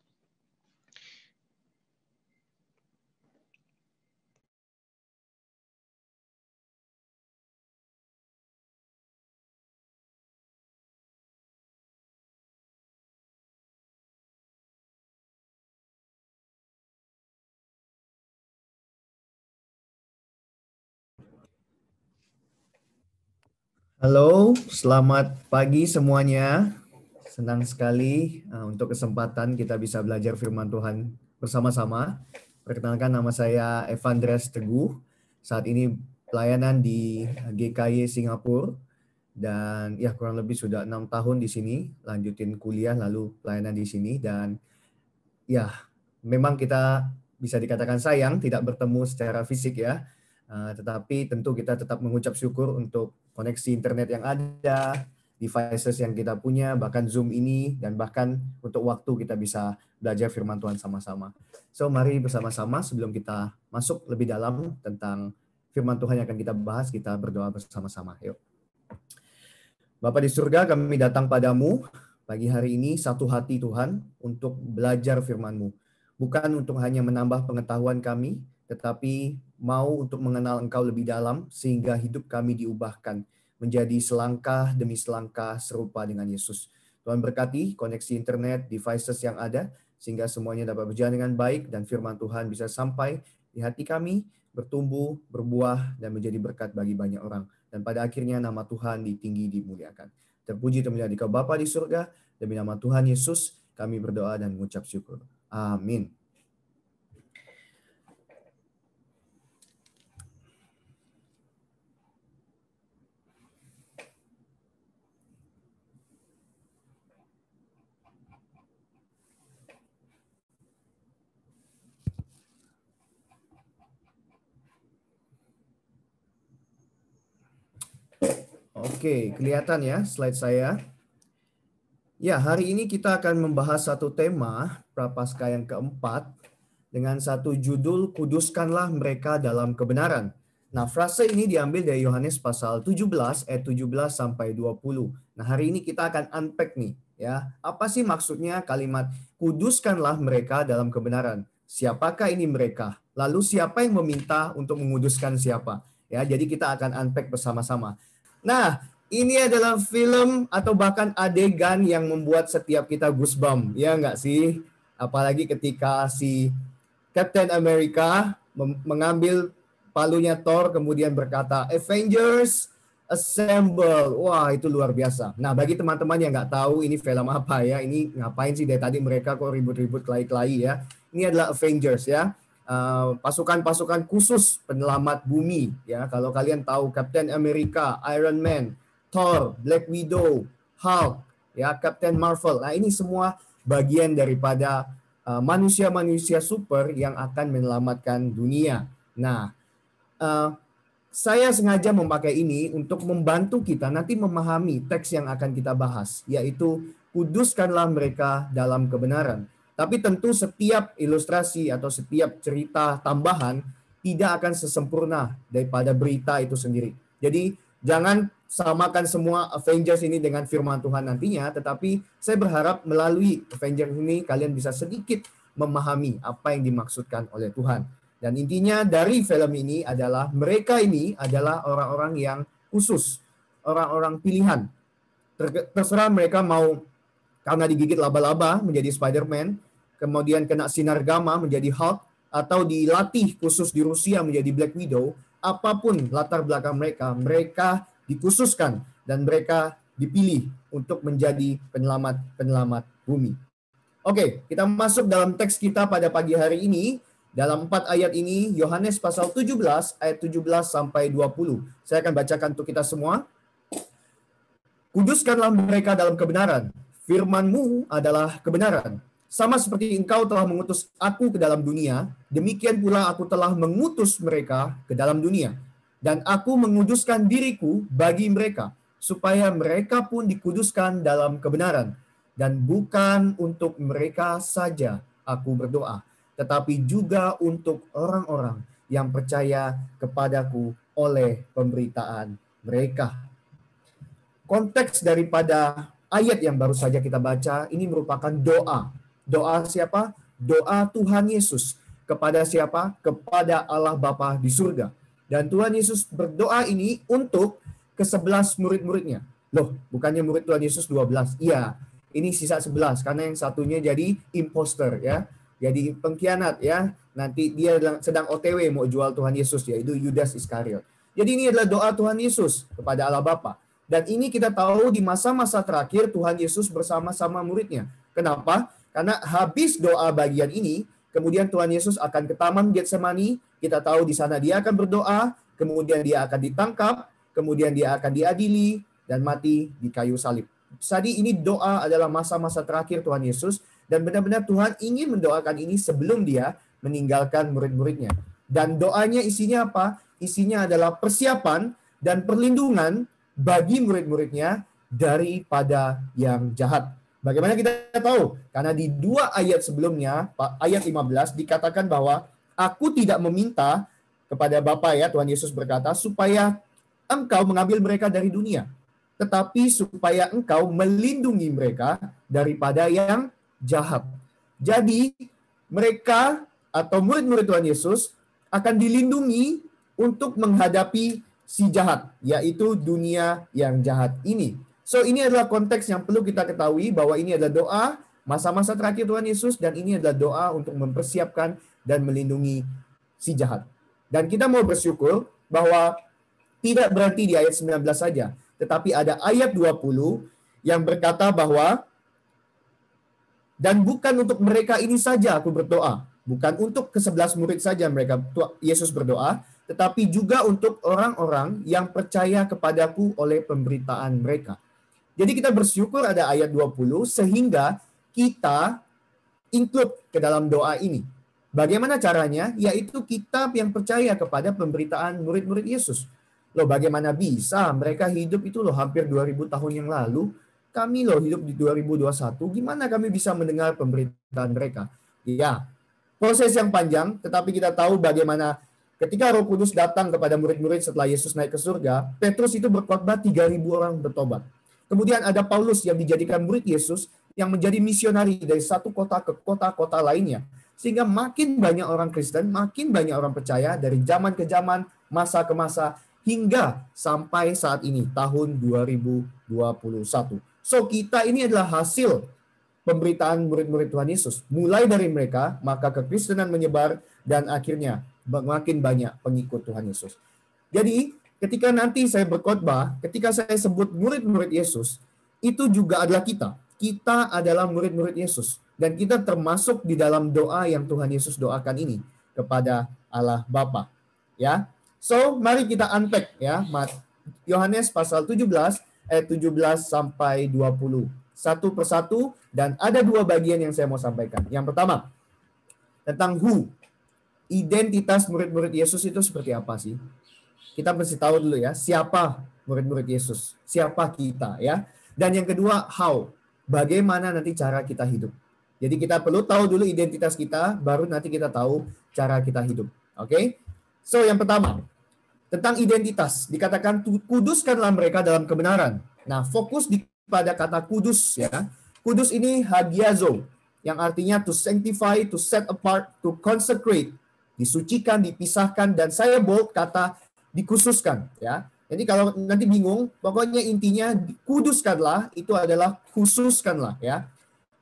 Halo, selamat pagi semuanya. Senang sekali untuk kesempatan kita bisa belajar firman Tuhan bersama-sama. Perkenalkan, nama saya Evandres Teguh. Saat ini pelayanan di GKY Singapura, dan ya kurang lebih sudah 6 tahun di sini, lanjutin kuliah lalu pelayanan di sini. Dan ya memang kita bisa dikatakan sayang tidak bertemu secara fisik ya. Tetapi tentu kita tetap mengucap syukur untuk koneksi internet yang ada, devices yang kita punya, bahkan Zoom ini, dan bahkan untuk waktu kita bisa belajar firman Tuhan sama-sama. So mari bersama-sama sebelum kita masuk lebih dalam tentang firman Tuhan yang akan kita bahas, kita berdoa bersama-sama. Yuk. Bapa di surga, kami datang padamu pagi hari ini satu hati Tuhan untuk belajar firman-Mu. Bukan untuk hanya menambah pengetahuan kami, tetapi mau untuk mengenal Engkau lebih dalam sehingga hidup kami diubahkan menjadi selangkah demi selangkah serupa dengan Yesus. Tuhan berkati koneksi internet, devices yang ada, sehingga semuanya dapat berjalan dengan baik dan firman Tuhan bisa sampai di hati kami, bertumbuh, berbuah, dan menjadi berkat bagi banyak orang. Dan pada akhirnya nama Tuhan ditinggi, dimuliakan. Terpuji dan mulia Dikau Bapa di surga, demi nama Tuhan Yesus kami berdoa dan mengucap syukur. Amin. Oke, kelihatan ya slide saya. Ya, hari ini kita akan membahas satu tema Prapaskah yang keempat dengan satu judul, Kuduskanlah Mereka Dalam Kebenaran. Nah, frase ini diambil dari Yohanes pasal 17 ayat 17 sampai 20. Nah, hari ini kita akan unpack nih ya. Apa sih maksudnya kalimat kuduskanlah mereka dalam kebenaran? Siapakah ini mereka? Lalu siapa yang meminta untuk menguduskan siapa? Ya, jadi kita akan unpack bersama-sama. Nah, ini adalah film atau bahkan adegan yang membuat setiap kita goosebump, ya nggak sih? Apalagi ketika si Captain America mengambil palunya Thor kemudian berkata, Avengers Assemble. Wah, itu luar biasa. Nah, bagi teman-teman yang nggak tahu ini film apa ya, ini ngapain sih dari tadi mereka kok ribut-ribut kelahi-kelahi ya. Ini adalah Avengers ya. Pasukan-pasukan khusus penyelamat bumi ya. Kalau kalian tahu Captain America, Iron Man, Thor, Black Widow, Hulk, ya, Captain Marvel. Nah, ini semua bagian daripada manusia-manusia super yang akan menyelamatkan dunia. Nah, uh, saya sengaja memakai ini untuk membantu kita nanti memahami teks yang akan kita bahas, yaitu kuduskanlah mereka dalam kebenaran. Tapi tentu setiap ilustrasi atau setiap cerita tambahan tidak akan sesempurna daripada berita itu sendiri. Jadi jangan samakan semua Avengers ini dengan firman Tuhan nantinya, tetapi saya berharap melalui Avengers ini kalian bisa sedikit memahami apa yang dimaksudkan oleh Tuhan. Dan intinya dari film ini adalah mereka ini adalah orang-orang yang khusus, orang-orang pilihan. Terserah mereka mau karena digigit laba-laba menjadi Spider-Man, kemudian kena sinar gamma menjadi Hulk, atau dilatih khusus di Rusia menjadi Black Widow, apapun latar belakang mereka, mereka dikhususkan dan mereka dipilih untuk menjadi penyelamat bumi. Oke, kita masuk dalam teks kita pada pagi hari ini. Dalam 4 ayat ini, Yohanes pasal 17, ayat 17 sampai 20. Saya akan bacakan untuk kita semua. Kuduskanlah mereka dalam kebenaran. Firman-Mu adalah kebenaran. Sama seperti Engkau telah mengutus aku ke dalam dunia, demikian pula aku telah mengutus mereka ke dalam dunia. Dan aku menguduskan diriku bagi mereka, supaya mereka pun dikuduskan dalam kebenaran. Dan bukan untuk mereka saja aku berdoa, tetapi juga untuk orang-orang yang percaya kepadaku oleh pemberitaan mereka. Konteks daripada ayat yang baru saja kita baca ini merupakan doa. Doa siapa? Doa Tuhan Yesus. Kepada siapa? Kepada Allah Bapa di surga. Dan Tuhan Yesus berdoa ini untuk ke-11 murid-muridnya. Loh, bukannya murid Tuhan Yesus 12? Iya, ini sisa 11 karena yang satunya jadi imposter ya. Jadi pengkhianat ya. Nanti dia sedang OTW mau jual Tuhan Yesus, yaitu Yudas Iskariot. Jadi ini adalah doa Tuhan Yesus kepada Allah Bapa. Dan ini kita tahu di masa-masa terakhir Tuhan Yesus bersama-sama muridnya. Kenapa? Karena habis doa bagian ini, kemudian Tuhan Yesus akan ke Taman Getsemani. Kita tahu di sana dia akan berdoa, kemudian dia akan ditangkap, kemudian dia akan diadili, dan mati di kayu salib. Jadi ini doa adalah masa-masa terakhir Tuhan Yesus, dan benar-benar Tuhan ingin mendoakan ini sebelum dia meninggalkan murid-muridnya. Dan doanya isinya apa? Isinya adalah persiapan dan perlindungan bagi murid-muridnya daripada yang jahat. Bagaimana kita tahu? Karena di 2 ayat sebelumnya, ayat 15 dikatakan bahwa aku tidak meminta kepada Bapa ya, Tuhan Yesus berkata, supaya engkau mengambil mereka dari dunia, tetapi supaya engkau melindungi mereka daripada yang jahat. Jadi mereka atau murid-murid Tuhan Yesus akan dilindungi untuk menghadapi si jahat, yaitu dunia yang jahat ini. So ini adalah konteks yang perlu kita ketahui bahwa ini adalah doa masa-masa terakhir Tuhan Yesus dan ini adalah doa untuk mempersiapkan dan melindungi si jahat. Dan kita mau bersyukur bahwa tidak berhenti di ayat 19 saja, tetapi ada ayat 20 yang berkata bahwa dan bukan untuk mereka ini saja aku berdoa, bukan untuk ke-11 murid saja mereka Yesus berdoa, tetapi juga untuk orang-orang yang percaya kepadaku oleh pemberitaan mereka. Jadi kita bersyukur ada ayat 20 sehingga kita include ke dalam doa ini. Bagaimana caranya? Yaitu kita yang percaya kepada pemberitaan murid-murid Yesus. Loh bagaimana bisa mereka hidup itu loh hampir 2000 tahun yang lalu. Kami loh hidup di 2021. Gimana kami bisa mendengar pemberitaan mereka? Ya, proses yang panjang, tetapi kita tahu bagaimana ketika Roh Kudus datang kepada murid-murid setelah Yesus naik ke surga, Petrus itu berkhotbah 3.000 orang bertobat. Kemudian ada Paulus yang dijadikan murid Yesus yang menjadi misionari dari satu kota ke kota-kota lainnya. Sehingga makin banyak orang Kristen, makin banyak orang percaya dari zaman ke zaman, masa ke masa, hingga sampai saat ini, tahun 2021. So kita ini adalah hasil pemberitaan murid-murid Tuhan Yesus. Mulai dari mereka, maka kekristenan menyebar dan akhirnya makin banyak pengikut Tuhan Yesus. Jadi ketika nanti saya berkhotbah, ketika saya sebut murid-murid Yesus, itu juga adalah kita. Kita adalah murid-murid Yesus. Dan kita termasuk di dalam doa yang Tuhan Yesus doakan ini kepada Allah Bapa. Ya. So, mari kita unpack ya. Yohanes pasal 17 ayat 17 sampai 20. Satu persatu dan ada 2 bagian yang saya mau sampaikan. Yang pertama, tentang who. identitas murid-murid Yesus itu seperti apa sih? Kita mesti tahu dulu ya, siapa murid-murid Yesus, siapa kita ya. Dan yang kedua, how, bagaimana nanti cara kita hidup. Jadi kita perlu tahu dulu identitas kita, baru nanti kita tahu cara kita hidup. Oke? So yang pertama, tentang identitas, dikatakan kuduskanlah mereka dalam kebenaran. Nah, fokus pada kata kudus ya. Kudus ini hagiazo, yang artinya to sanctify, to set apart, to consecrate, disucikan, dipisahkan, dan saya bold kata dikhususkan ya. Jadi kalau nanti bingung, pokoknya intinya kuduskanlah itu adalah khususkanlah ya.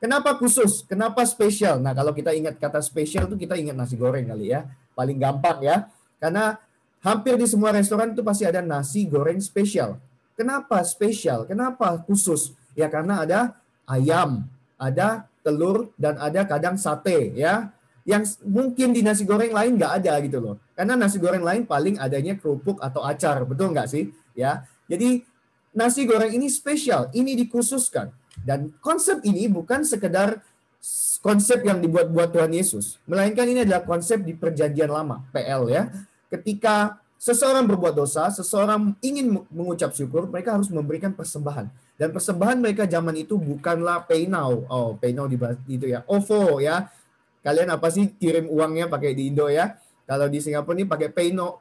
Kenapa khusus? Kenapa spesial? Nah, kalau kita ingat kata spesial itu kita ingat nasi goreng kali ya. Paling gampang ya. Karena hampir di semua restoran itu pasti ada nasi goreng spesial. Kenapa spesial? Kenapa khusus? Ya karena ada ayam, ada telur, dan ada kadang sate ya. Yang mungkin di nasi goreng lain nggak ada gitu loh. Karena nasi goreng lain paling adanya kerupuk atau acar, betul nggak sih? Ya, jadi nasi goreng ini spesial, ini dikhususkan. Dan konsep ini bukan sekedar konsep yang dibuat-buat Tuhan Yesus, melainkan ini adalah konsep di Perjanjian Lama, PL ya. Ketika seseorang berbuat dosa, seseorang ingin mengucap syukur, mereka harus memberikan persembahan. Dan persembahan mereka zaman itu bukanlah penau. Oh, penau itu ya, OVO ya. Kalian apa sih kirim uangnya pakai di Indo ya? Kalau di Singapura ini pakai penau,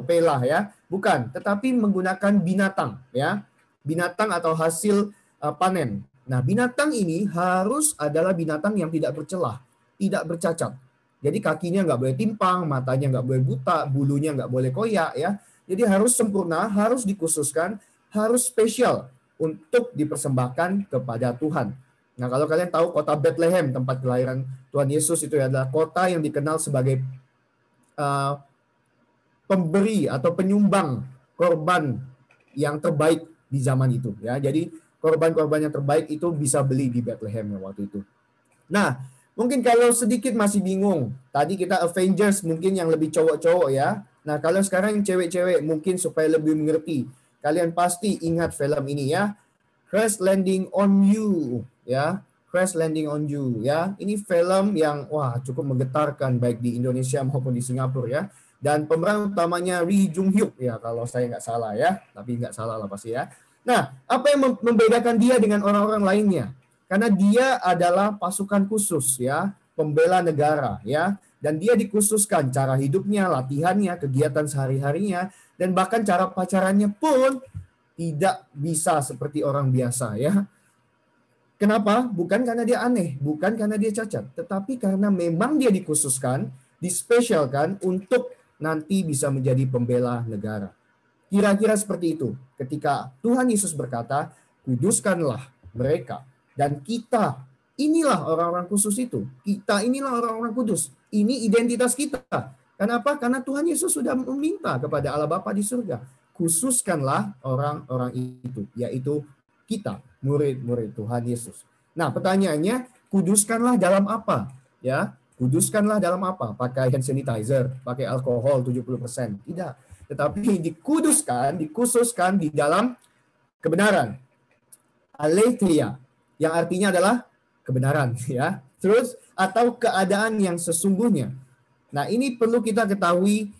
pelah ya. Bukan, tetapi menggunakan binatang ya. Binatang atau hasil panen. Nah, binatang ini harus adalah binatang yang tidak bercelah, tidak bercacat. Jadi kakinya nggak boleh timpang, matanya nggak boleh buta, bulunya nggak boleh koyak ya. Jadi harus sempurna, harus dikhususkan, harus spesial untuk dipersembahkan kepada Tuhan. Nah, kalau kalian tahu kota Bethlehem, tempat kelahiran Tuhan Yesus, itu adalah kota yang dikenal sebagai pemberi atau penyumbang korban yang terbaik di zaman itu. Ya, jadi korban-korban yang terbaik itu bisa beli di Bethlehem waktu itu. Nah, mungkin kalau sedikit masih bingung, tadi kita Avengers mungkin yang lebih cowok-cowok ya. Nah, kalau sekarang yang cewek-cewek mungkin supaya lebih mengerti, kalian pasti ingat film ini ya, Crash Landing on You ya, Crash Landing on You ya. Ini film yang wah cukup menggetarkan baik di Indonesia maupun di Singapura ya. Dan pemeran utamanya Lee Jung Hyuk ya kalau saya nggak salah ya, tapi nggak salah lah pasti ya. Nah, apa yang membedakan dia dengan orang-orang lainnya? Karena dia adalah pasukan khusus ya, pembela negara ya, dan dia dikhususkan cara hidupnya, latihannya, kegiatan sehari-harinya, dan bahkan cara pacarannya pun tidak bisa seperti orang biasa ya. Kenapa? Bukan karena dia aneh, bukan karena dia cacat, tetapi karena memang dia dikhususkan, dispesialkan untuk nanti bisa menjadi pembela negara. Kira-kira seperti itu. Ketika Tuhan Yesus berkata, kuduskanlah mereka. Dan kita, inilah orang-orang khusus itu. Kita inilah orang-orang kudus. Ini identitas kita. Kenapa? Karena Tuhan Yesus sudah meminta kepada Allah Bapa di surga. Khususkanlah orang-orang itu, yaitu kita, murid-murid Tuhan Yesus. Nah, pertanyaannya, kuduskanlah dalam apa? Ya, kuduskanlah dalam apa? Pakai hand sanitizer, pakai alkohol 70%. Tidak. Tetapi dikuduskan, dikhususkan di dalam kebenaran. Aletheia, yang artinya adalah kebenaran. Ya. Terus, atau keadaan yang sesungguhnya. Nah, ini perlu kita ketahui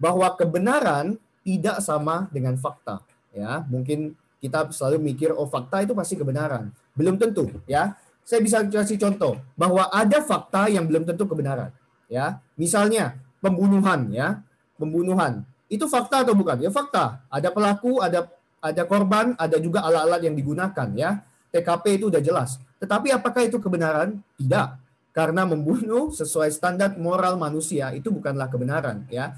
bahwa kebenaran tidak sama dengan fakta. Ya, mungkin kita selalu mikir, oh fakta itu pasti kebenaran. Belum tentu. Ya, saya bisa kasih contoh bahwa ada fakta yang belum tentu kebenaran. Ya, misalnya pembunuhan. Ya, pembunuhan. Itu fakta atau bukan? Ya fakta. Ada pelaku, ada korban, ada juga alat-alat yang digunakan ya. TKP itu udah jelas. Tetapi apakah itu kebenaran? Tidak. Karena membunuh sesuai standar moral manusia itu bukanlah kebenaran ya.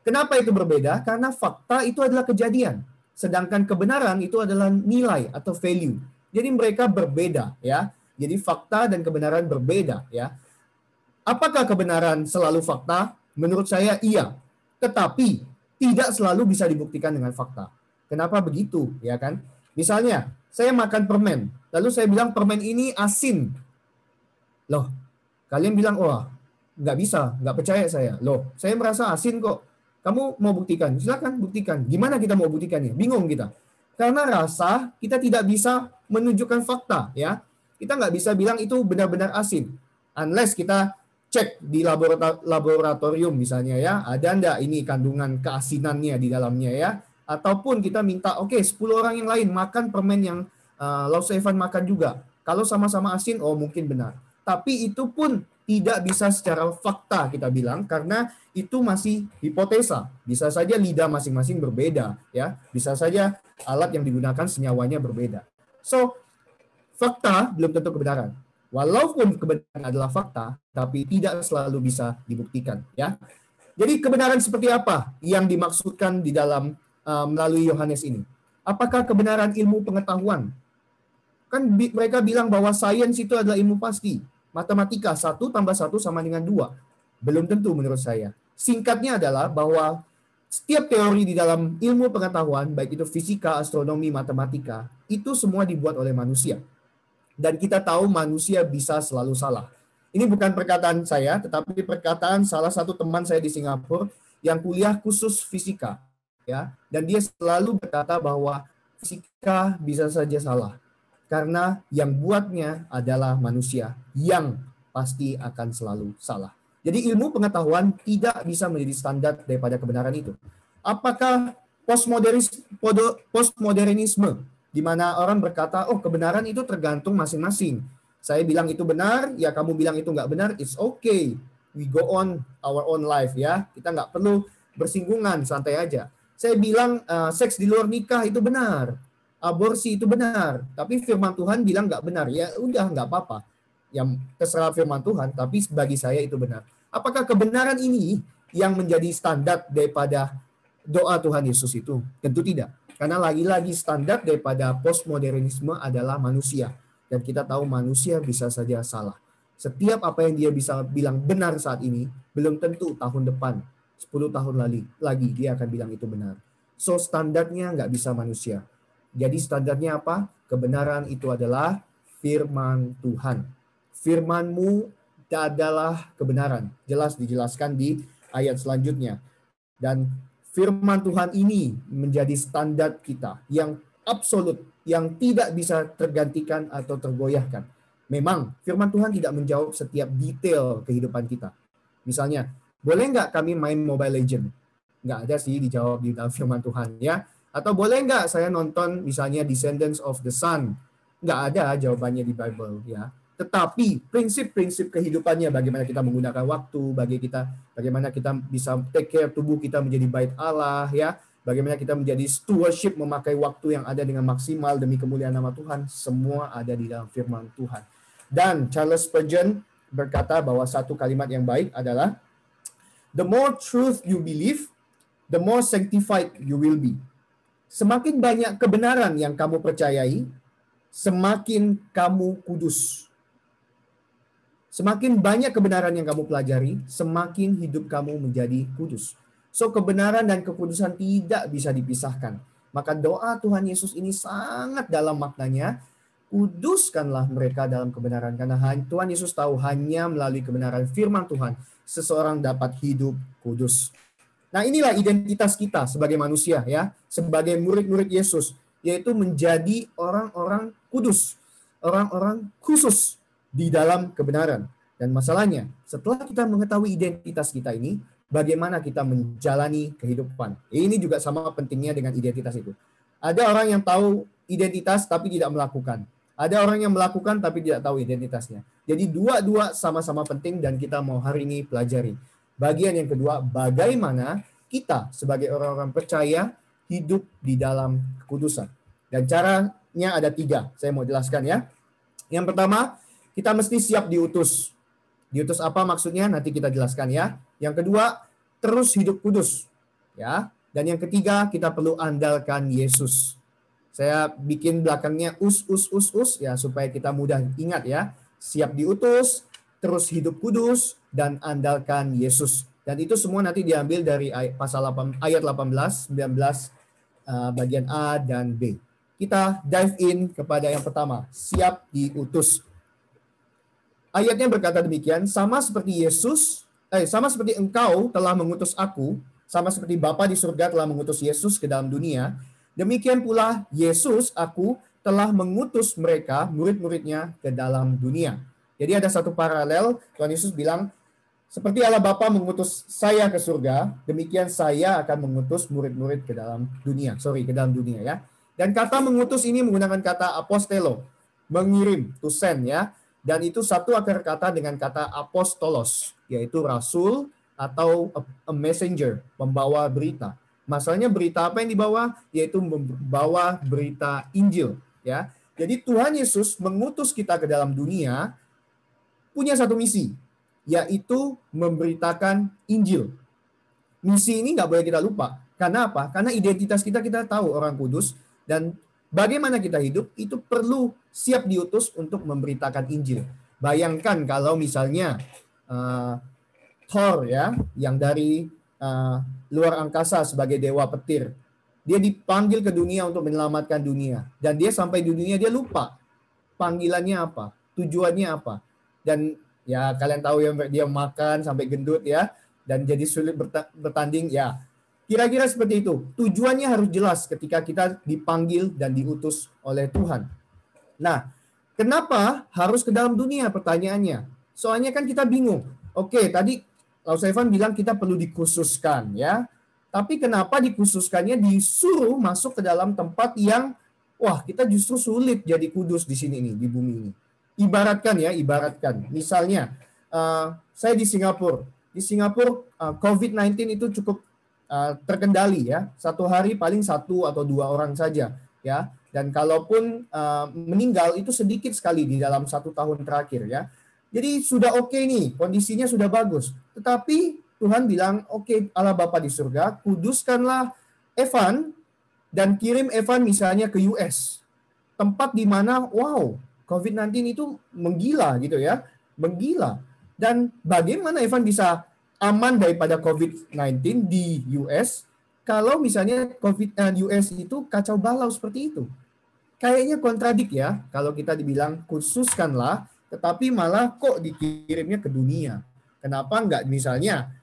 Kenapa itu berbeda? Karena fakta itu adalah kejadian. Sedangkan kebenaran itu adalah nilai atau value. Jadi mereka berbeda ya. Jadi fakta dan kebenaran berbeda ya. Apakah kebenaran selalu fakta? Menurut saya iya. Tetapi tidak selalu bisa dibuktikan dengan fakta. Kenapa begitu? Ya kan? Misalnya, saya makan permen, lalu saya bilang permen ini asin. Loh, kalian bilang, wah, nggak bisa, nggak percaya saya. Loh, saya merasa asin kok. Kamu mau buktikan? Silakan buktikan. Gimana kita mau buktikannya? Bingung kita. Karena rasa kita tidak bisa menunjukkan fakta. Ya, kita nggak bisa bilang itu benar-benar asin. Unless kita cek di laboratorium misalnya ya, ada enggak ini kandungan keasinannya di dalamnya ya. Ataupun kita minta, oke 10 orang yang lain makan permen yang Laus Evan makan juga. Kalau sama-sama asin, oh mungkin benar. Tapi itu pun tidak bisa secara fakta kita bilang, karena itu masih hipotesa. Bisa saja lidah masing-masing berbeda, ya. Bisa saja alat yang digunakan senyawanya berbeda. So, fakta belum tentu kebenaran. Walaupun kebenaran adalah fakta, tapi tidak selalu bisa dibuktikan, ya. Jadi kebenaran seperti apa yang dimaksudkan di dalam melalui Yohanes ini? Apakah kebenaran ilmu pengetahuan? Kan mereka bilang bahwa sains itu adalah ilmu pasti. Matematika 1 tambah 1 sama dengan 2. Belum tentu menurut saya. Singkatnya adalah bahwa setiap teori di dalam ilmu pengetahuan, baik itu fisika, astronomi, matematika, itu semua dibuat oleh manusia. Dan kita tahu manusia bisa selalu salah. Ini bukan perkataan saya, tetapi perkataan salah satu teman saya di Singapura yang kuliah khusus fisika. Ya, dan dia selalu berkata bahwa fisika bisa saja salah. Karena yang buatnya adalah manusia yang pasti akan selalu salah. Jadi ilmu pengetahuan tidak bisa menjadi standar daripada kebenaran itu. Apakah postmodernisme, di mana orang berkata, oh kebenaran itu tergantung masing-masing. Saya bilang itu benar, ya kamu bilang itu nggak benar, it's okay. We go on our own life ya. Kita nggak perlu bersinggungan, santai aja. Saya bilang seks di luar nikah itu benar. Aborsi itu benar, tapi firman Tuhan bilang nggak benar. Ya udah nggak apa-apa. Yang terserah firman Tuhan, tapi bagi saya itu benar. Apakah kebenaran ini yang menjadi standar daripada doa Tuhan Yesus itu? Tentu tidak. Karena lagi-lagi standar daripada postmodernisme adalah manusia. Dan kita tahu manusia bisa saja salah. Setiap apa yang dia bisa bilang benar saat ini, belum tentu tahun depan, 10 tahun lagi dia akan bilang itu benar. So standarnya nggak bisa manusia. Jadi standarnya apa? Kebenaran itu adalah firman Tuhan. Firman-Mu adalah kebenaran. Jelas dijelaskan di ayat selanjutnya. Dan firman Tuhan ini menjadi standar kita yang absolut, yang tidak bisa tergantikan atau tergoyahkan. Memang firman Tuhan tidak menjawab setiap detail kehidupan kita. Misalnya, boleh nggak kami main Mobile Legend? Nggak ada sih dijawab di dalam firman Tuhan ya. Atau boleh nggak saya nonton misalnya Descendants of the Sun? Nggak ada jawabannya di Bible ya. Tetapi prinsip-prinsip kehidupannya, bagaimana kita menggunakan waktu, bagaimana kita bisa take care tubuh kita menjadi bait Allah ya, bagaimana kita menjadi stewardship, memakai waktu yang ada dengan maksimal demi kemuliaan nama Tuhan, semua ada di dalam firman Tuhan. Dan Charles Spurgeon berkata bahwa satu kalimat yang baik adalah, the more truth you believe, the more sanctified you will be. Semakin banyak kebenaran yang kamu percayai, semakin kamu kudus. Semakin banyak kebenaran yang kamu pelajari, semakin hidup kamu menjadi kudus. So kebenaran dan kekudusan tidak bisa dipisahkan. Maka doa Tuhan Yesus ini sangat dalam maknanya, kuduskanlah mereka dalam kebenaran. Karena Tuhan Yesus tahu hanya melalui kebenaran firman Tuhan, seseorang dapat hidup kudus. Nah inilah identitas kita sebagai manusia ya, sebagai murid-murid Yesus, yaitu menjadi orang-orang kudus, orang-orang khusus di dalam kebenaran. Dan masalahnya, setelah kita mengetahui identitas kita ini, bagaimana kita menjalani kehidupan. Ini juga sama pentingnya dengan identitas itu. Ada orang yang tahu identitas tapi tidak melakukan. Ada orang yang melakukan tapi tidak tahu identitasnya. Jadi dua-dua sama-sama penting dan kita mau hari ini pelajari. Bagian yang kedua, bagaimana kita sebagai orang-orang percaya hidup di dalam kekudusan. Dan caranya ada 3. Saya mau jelaskan ya. Yang pertama, kita mesti siap diutus. Diutus apa maksudnya? Nanti kita jelaskan ya. Yang kedua, terus hidup kudus. Ya. Dan yang ketiga, kita perlu andalkan Yesus. Saya bikin belakangnya us ya supaya kita mudah ingat ya. Siap diutus, terus hidup kudus, dan andalkan Yesus. Dan itu semua nanti diambil dari pasal 8, ayat 18, 19, bagian A dan B. Kita dive in kepada yang pertama, siap diutus. Ayatnya berkata demikian, sama seperti engkau telah mengutus aku, sama seperti Bapa di surga telah mengutus Yesus ke dalam dunia, demikian pula Yesus, aku telah mengutus mereka, murid-muridnya, ke dalam dunia. Jadi ada satu paralel, Tuhan Yesus bilang, Seperti Allah Bapa mengutus saya ke surga, demikian saya akan mengutus murid-murid ke dalam dunia. Ke dalam dunia ya. Dan kata mengutus ini menggunakan kata apostelo, mengirim, to send ya. Dan itu satu akar kata dengan kata apostolos, yaitu rasul atau a messenger, pembawa berita. Masalahnya berita apa yang dibawa? Yaitu membawa berita Injil ya. Jadi Tuhan Yesus mengutus kita ke dalam dunia punya satu misi, yaitu memberitakan Injil. Misi ini nggak boleh kita lupa. Karena apa? Karena identitas kita tahu orang kudus, dan bagaimana kita hidup itu perlu siap diutus untuk memberitakan Injil. Bayangkan kalau misalnya Thor ya, yang dari luar angkasa sebagai dewa petir, dia dipanggil ke dunia untuk menyelamatkan dunia, dan dia sampai di dunia dia lupa panggilannya apa, tujuannya apa. Dan ya kalian tahu ya, dia makan sampai gendut ya, dan jadi sulit bertanding ya. Kira-kira seperti itu. Tujuannya harus jelas ketika kita dipanggil dan diutus oleh Tuhan. Nah, kenapa harus ke dalam dunia? Pertanyaannya. Soalnya kan kita bingung. Oke, tadi Laus Evan bilang kita perlu dikhususkan ya. Tapi kenapa dikhususkannya disuruh masuk ke dalam tempat yang kita justru sulit jadi kudus di sini nih, di bumi ini. Ibaratkan. Misalnya, saya di Singapura. Di Singapura, COVID-19 itu cukup terkendali ya. Satu hari paling 1 atau 2 orang saja ya. Dan kalaupun meninggal itu sedikit sekali di dalam 1 tahun terakhir ya. Jadi sudah oke nih, kondisinya sudah bagus. Tetapi Tuhan bilang, oke, Allah Bapa di surga, kuduskanlah Evan dan kirim Evan misalnya ke US. Tempat di mana, COVID-19 itu menggila gitu ya. Menggila. Dan bagaimana Evan bisa aman daripada COVID-19 di US kalau misalnya US itu kacau balau seperti itu? Kayaknya kontradik ya, kalau kita dibilang khususkanlah, tetapi malah kok dikirimnya ke dunia. Kenapa enggak misalnya,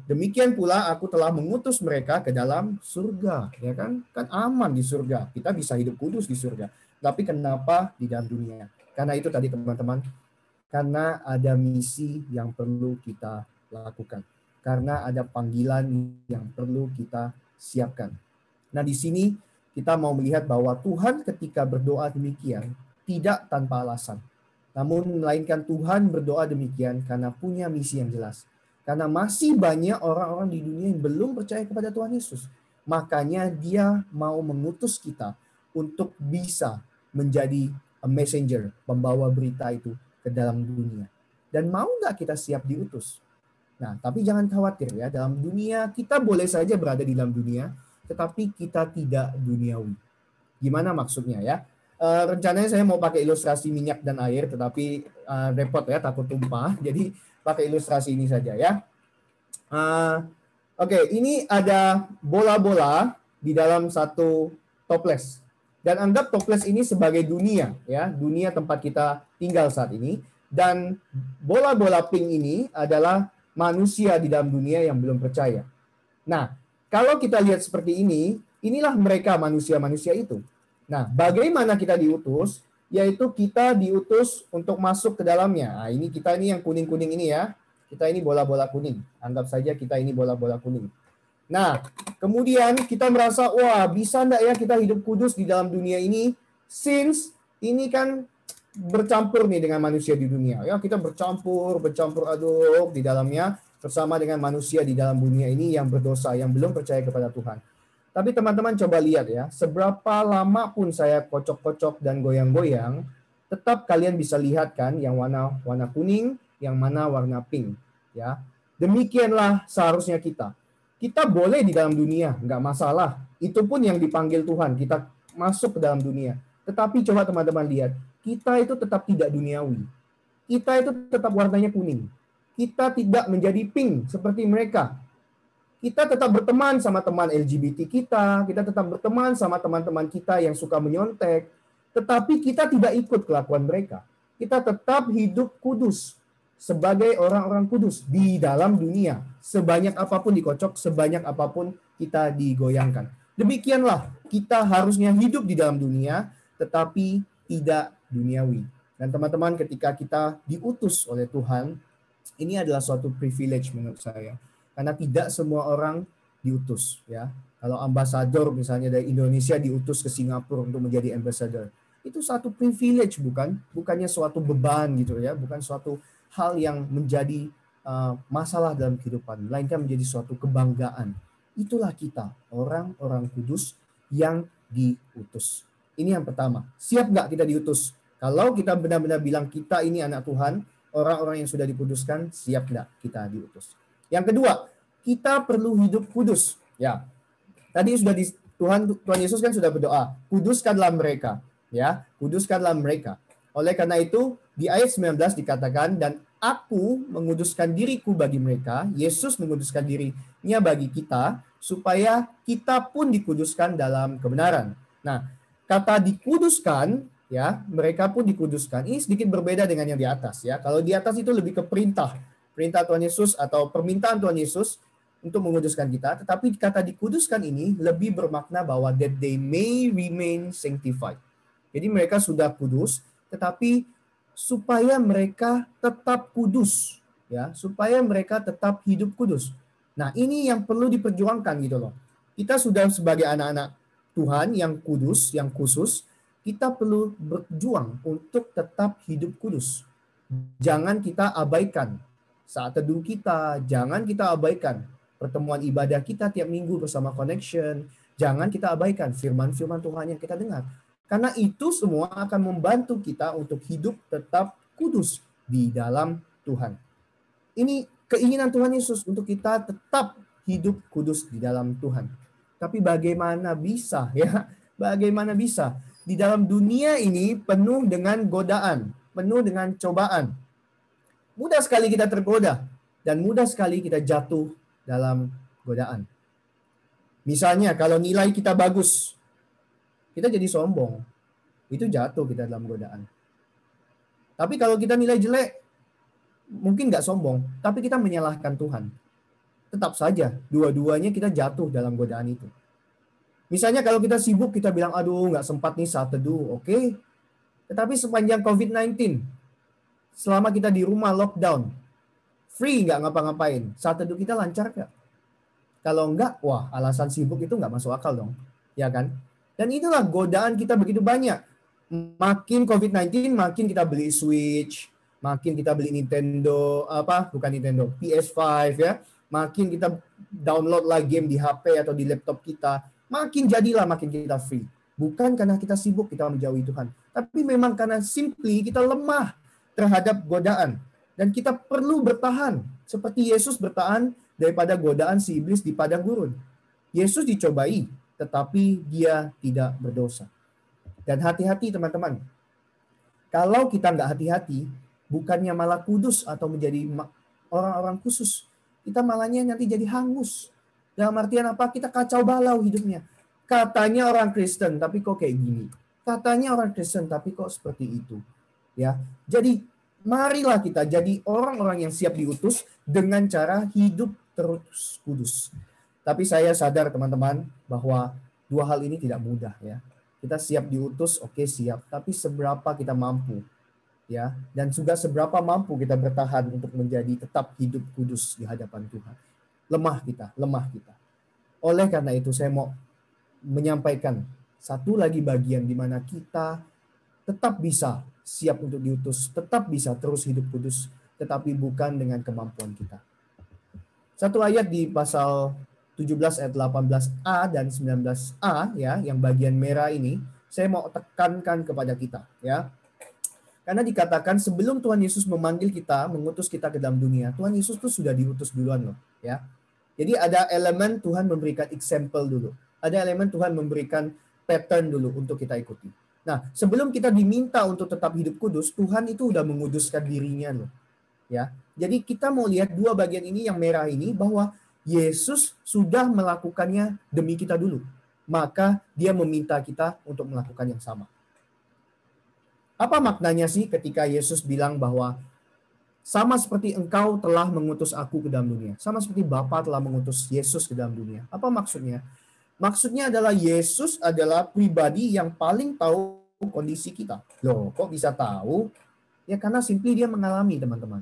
demikian pula aku telah mengutus mereka ke dalam surga, ya kan? Kan aman di surga, kita bisa hidup kudus di surga. Tapi kenapa di dalam dunia? Karena itu tadi teman-teman, karena ada misi yang perlu kita lakukan. Karena ada panggilan yang perlu kita siapkan. Nah, di sini kita mau melihat bahwa Tuhan ketika berdoa demikian tidak tanpa alasan. Namun melainkan Tuhan berdoa demikian karena punya misi yang jelas. Karena masih banyak orang-orang di dunia yang belum percaya kepada Tuhan Yesus. Makanya dia mau mengutus kita untuk bisa menjadi a messenger, pembawa berita itu ke dalam dunia. Dan mau nggak kita siap diutus? Nah, tapi jangan khawatir ya, dalam dunia kita boleh saja berada di dalam dunia, tetapi kita tidak duniawi. Gimana maksudnya ya? Rencananya saya mau pakai ilustrasi minyak dan air, tetapi repot ya, takut tumpah. Jadi pakai ilustrasi ini saja ya. Oke, ini ada bola-bola di dalam satu toples. Dan anggap toples ini sebagai dunia ya, dunia tempat kita tinggal saat ini. Dan bola-bola pink ini adalah manusia di dalam dunia yang belum percaya. Nah, kalau kita lihat seperti ini, inilah mereka manusia-manusia itu. Nah, bagaimana kita diutus? Yaitu kita diutus untuk masuk ke dalamnya. Nah, ini kita ini yang kuning-kuning ini ya. Kita ini bola-bola kuning. Anggap saja kita ini bola-bola kuning. Nah, kemudian kita merasa, wah bisa enggak ya kita hidup kudus di dalam dunia ini? Since ini kan bercampur nih dengan manusia di dunia. Ya, kita bercampur aduk di dalamnya bersama dengan manusia di dalam dunia ini yang berdosa, yang belum percaya kepada Tuhan. Tapi teman-teman coba lihat ya, seberapa lama pun saya kocok-kocok dan goyang-goyang, tetap kalian bisa lihat kan yang warna kuning, yang mana warna pink. Ya, demikianlah seharusnya kita. Kita boleh di dalam dunia, nggak masalah. Itu pun yang dipanggil Tuhan, kita masuk ke dalam dunia. Tetapi coba teman-teman lihat, kita itu tetap tidak duniawi. Kita itu tetap warnanya kuning. Kita tidak menjadi pink seperti mereka. Kita tetap berteman sama teman LGBT kita tetap berteman sama teman-teman kita yang suka menyontek, tetapi kita tidak ikut kelakuan mereka. Kita tetap hidup kudus sebagai orang-orang kudus di dalam dunia. Sebanyak apapun dikocok, sebanyak apapun kita digoyangkan. Demikianlah kita harusnya hidup di dalam dunia, tetapi tidak duniawi. Dan teman-teman, ketika kita diutus oleh Tuhan, Ini adalah suatu privilege menurut saya. Karena tidak semua orang diutus, ya. Kalau ambasador misalnya dari Indonesia diutus ke Singapura untuk menjadi ambassador, itu satu privilege, bukannya suatu beban gitu ya, bukan suatu hal yang menjadi masalah dalam kehidupan, melainkan menjadi suatu kebanggaan. Itulah kita, orang-orang kudus yang diutus. Ini yang pertama. Siap nggak kita diutus? Kalau kita benar-benar bilang kita ini anak Tuhan, orang-orang yang sudah dikuduskan, siap nggak kita diutus? Yang kedua, kita perlu hidup kudus. Ya, tadi sudah Tuhan Yesus kan sudah berdoa, kuduskanlah mereka, ya, kuduskanlah mereka. Oleh karena itu di ayat 19 dikatakan, dan aku menguduskan diriku bagi mereka, Yesus menguduskan dirinya bagi kita, supaya kita pun dikuduskan dalam kebenaran. Nah, kata dikuduskan, ya, mereka pun dikuduskan, ini sedikit berbeda dengan yang di atas, ya. Kalau di atas itu lebih ke perintah Tuhan Yesus atau permintaan Tuhan Yesus untuk menguduskan kita, tetapi kata dikuduskan ini lebih bermakna bahwa that they may remain sanctified. Jadi mereka sudah kudus, tetapi supaya mereka tetap kudus, ya, supaya mereka tetap hidup kudus. Nah, ini yang perlu diperjuangkan gitu loh. Kita sudah sebagai anak-anak Tuhan yang kudus, yang khusus, kita perlu berjuang untuk tetap hidup kudus. Jangan kita abaikan saat teduh kita, jangan kita abaikan pertemuan ibadah kita tiap minggu bersama Connection. Jangan kita abaikan firman-firman Tuhan yang kita dengar. Karena itu semua akan membantu kita untuk hidup tetap kudus di dalam Tuhan. Ini keinginan Tuhan Yesus untuk kita tetap hidup kudus di dalam Tuhan. Tapi bagaimana bisa, ya? Bagaimana bisa? Di dalam dunia ini penuh dengan godaan, penuh dengan cobaan. Mudah sekali kita tergoda dan mudah sekali kita jatuh dalam godaan. Misalnya kalau nilai kita bagus, kita jadi sombong. Itu jatuh kita dalam godaan. Tapi kalau kita nilai jelek, mungkin nggak sombong, tapi kita menyalahkan Tuhan. Tetap saja, dua-duanya kita jatuh dalam godaan itu. Misalnya kalau kita sibuk, kita bilang, aduh nggak sempat nih saat teduh, oke. Tetapi sepanjang COVID-19, selama kita di rumah lockdown, free nggak ngapa-ngapain, saat teduh kita lancar nggak? Kalau enggak, wah alasan sibuk itu nggak masuk akal dong, ya kan? Dan itulah godaan kita begitu banyak. Makin COVID-19, makin kita beli Switch, makin kita beli Nintendo, PS5 ya, makin kita download lah game di HP atau di laptop kita, makin jadilah makin kita free. Bukan karena kita sibuk kita menjauhi Tuhan, tapi memang karena simply kita lemah terhadap godaan. Dan kita perlu bertahan, seperti Yesus bertahan daripada godaan si iblis di padang gurun. Yesus dicobai, tetapi dia tidak berdosa. Dan hati-hati teman-teman, kalau kita nggak hati-hati, bukannya malah kudus atau menjadi orang-orang khusus, kita malahnya nanti jadi hangus. Dalam artian apa? Kita kacau balau hidupnya. Katanya orang Kristen, tapi kok kayak gini. Katanya orang Kristen, tapi kok seperti itu. Ya, jadi marilah kita jadi orang-orang yang siap diutus dengan cara hidup terus kudus. Tapi saya sadar teman-teman bahwa dua hal ini tidak mudah ya. Kita siap diutus, oke siap, tapi seberapa kita mampu ya, dan juga seberapa mampu kita bertahan untuk menjadi tetap hidup kudus di hadapan Tuhan. Lemah kita. Oleh karena itu saya mau menyampaikan satu lagi bagian di mana kita tetap bisa siap untuk diutus, tetap bisa terus hidup kudus, tetapi bukan dengan kemampuan kita. Satu ayat di pasal 17 ayat 18a dan 19a ya, yang bagian merah ini saya mau tekankan kepada kita ya. Karena dikatakan sebelum Tuhan Yesus memanggil kita, mengutus kita ke dalam dunia, Tuhan Yesus tuh sudah diutus duluan loh ya. Jadi ada elemen Tuhan memberikan example dulu. Ada elemen Tuhan memberikan pattern dulu untuk kita ikuti. Nah, sebelum kita diminta untuk tetap hidup kudus, Tuhan itu udah menguduskan dirinya loh. Ya. Jadi kita mau lihat dua bagian ini yang merah ini bahwa Yesus sudah melakukannya demi kita dulu. Maka dia meminta kita untuk melakukan yang sama. Apa maknanya sih ketika Yesus bilang bahwa sama seperti engkau telah mengutus aku ke dalam dunia. Sama seperti Bapa telah mengutus Yesus ke dalam dunia. Apa maksudnya? Maksudnya adalah Yesus adalah pribadi yang paling tahu kondisi kita. Loh, kok bisa tahu? Ya karena simply dia mengalami teman-teman.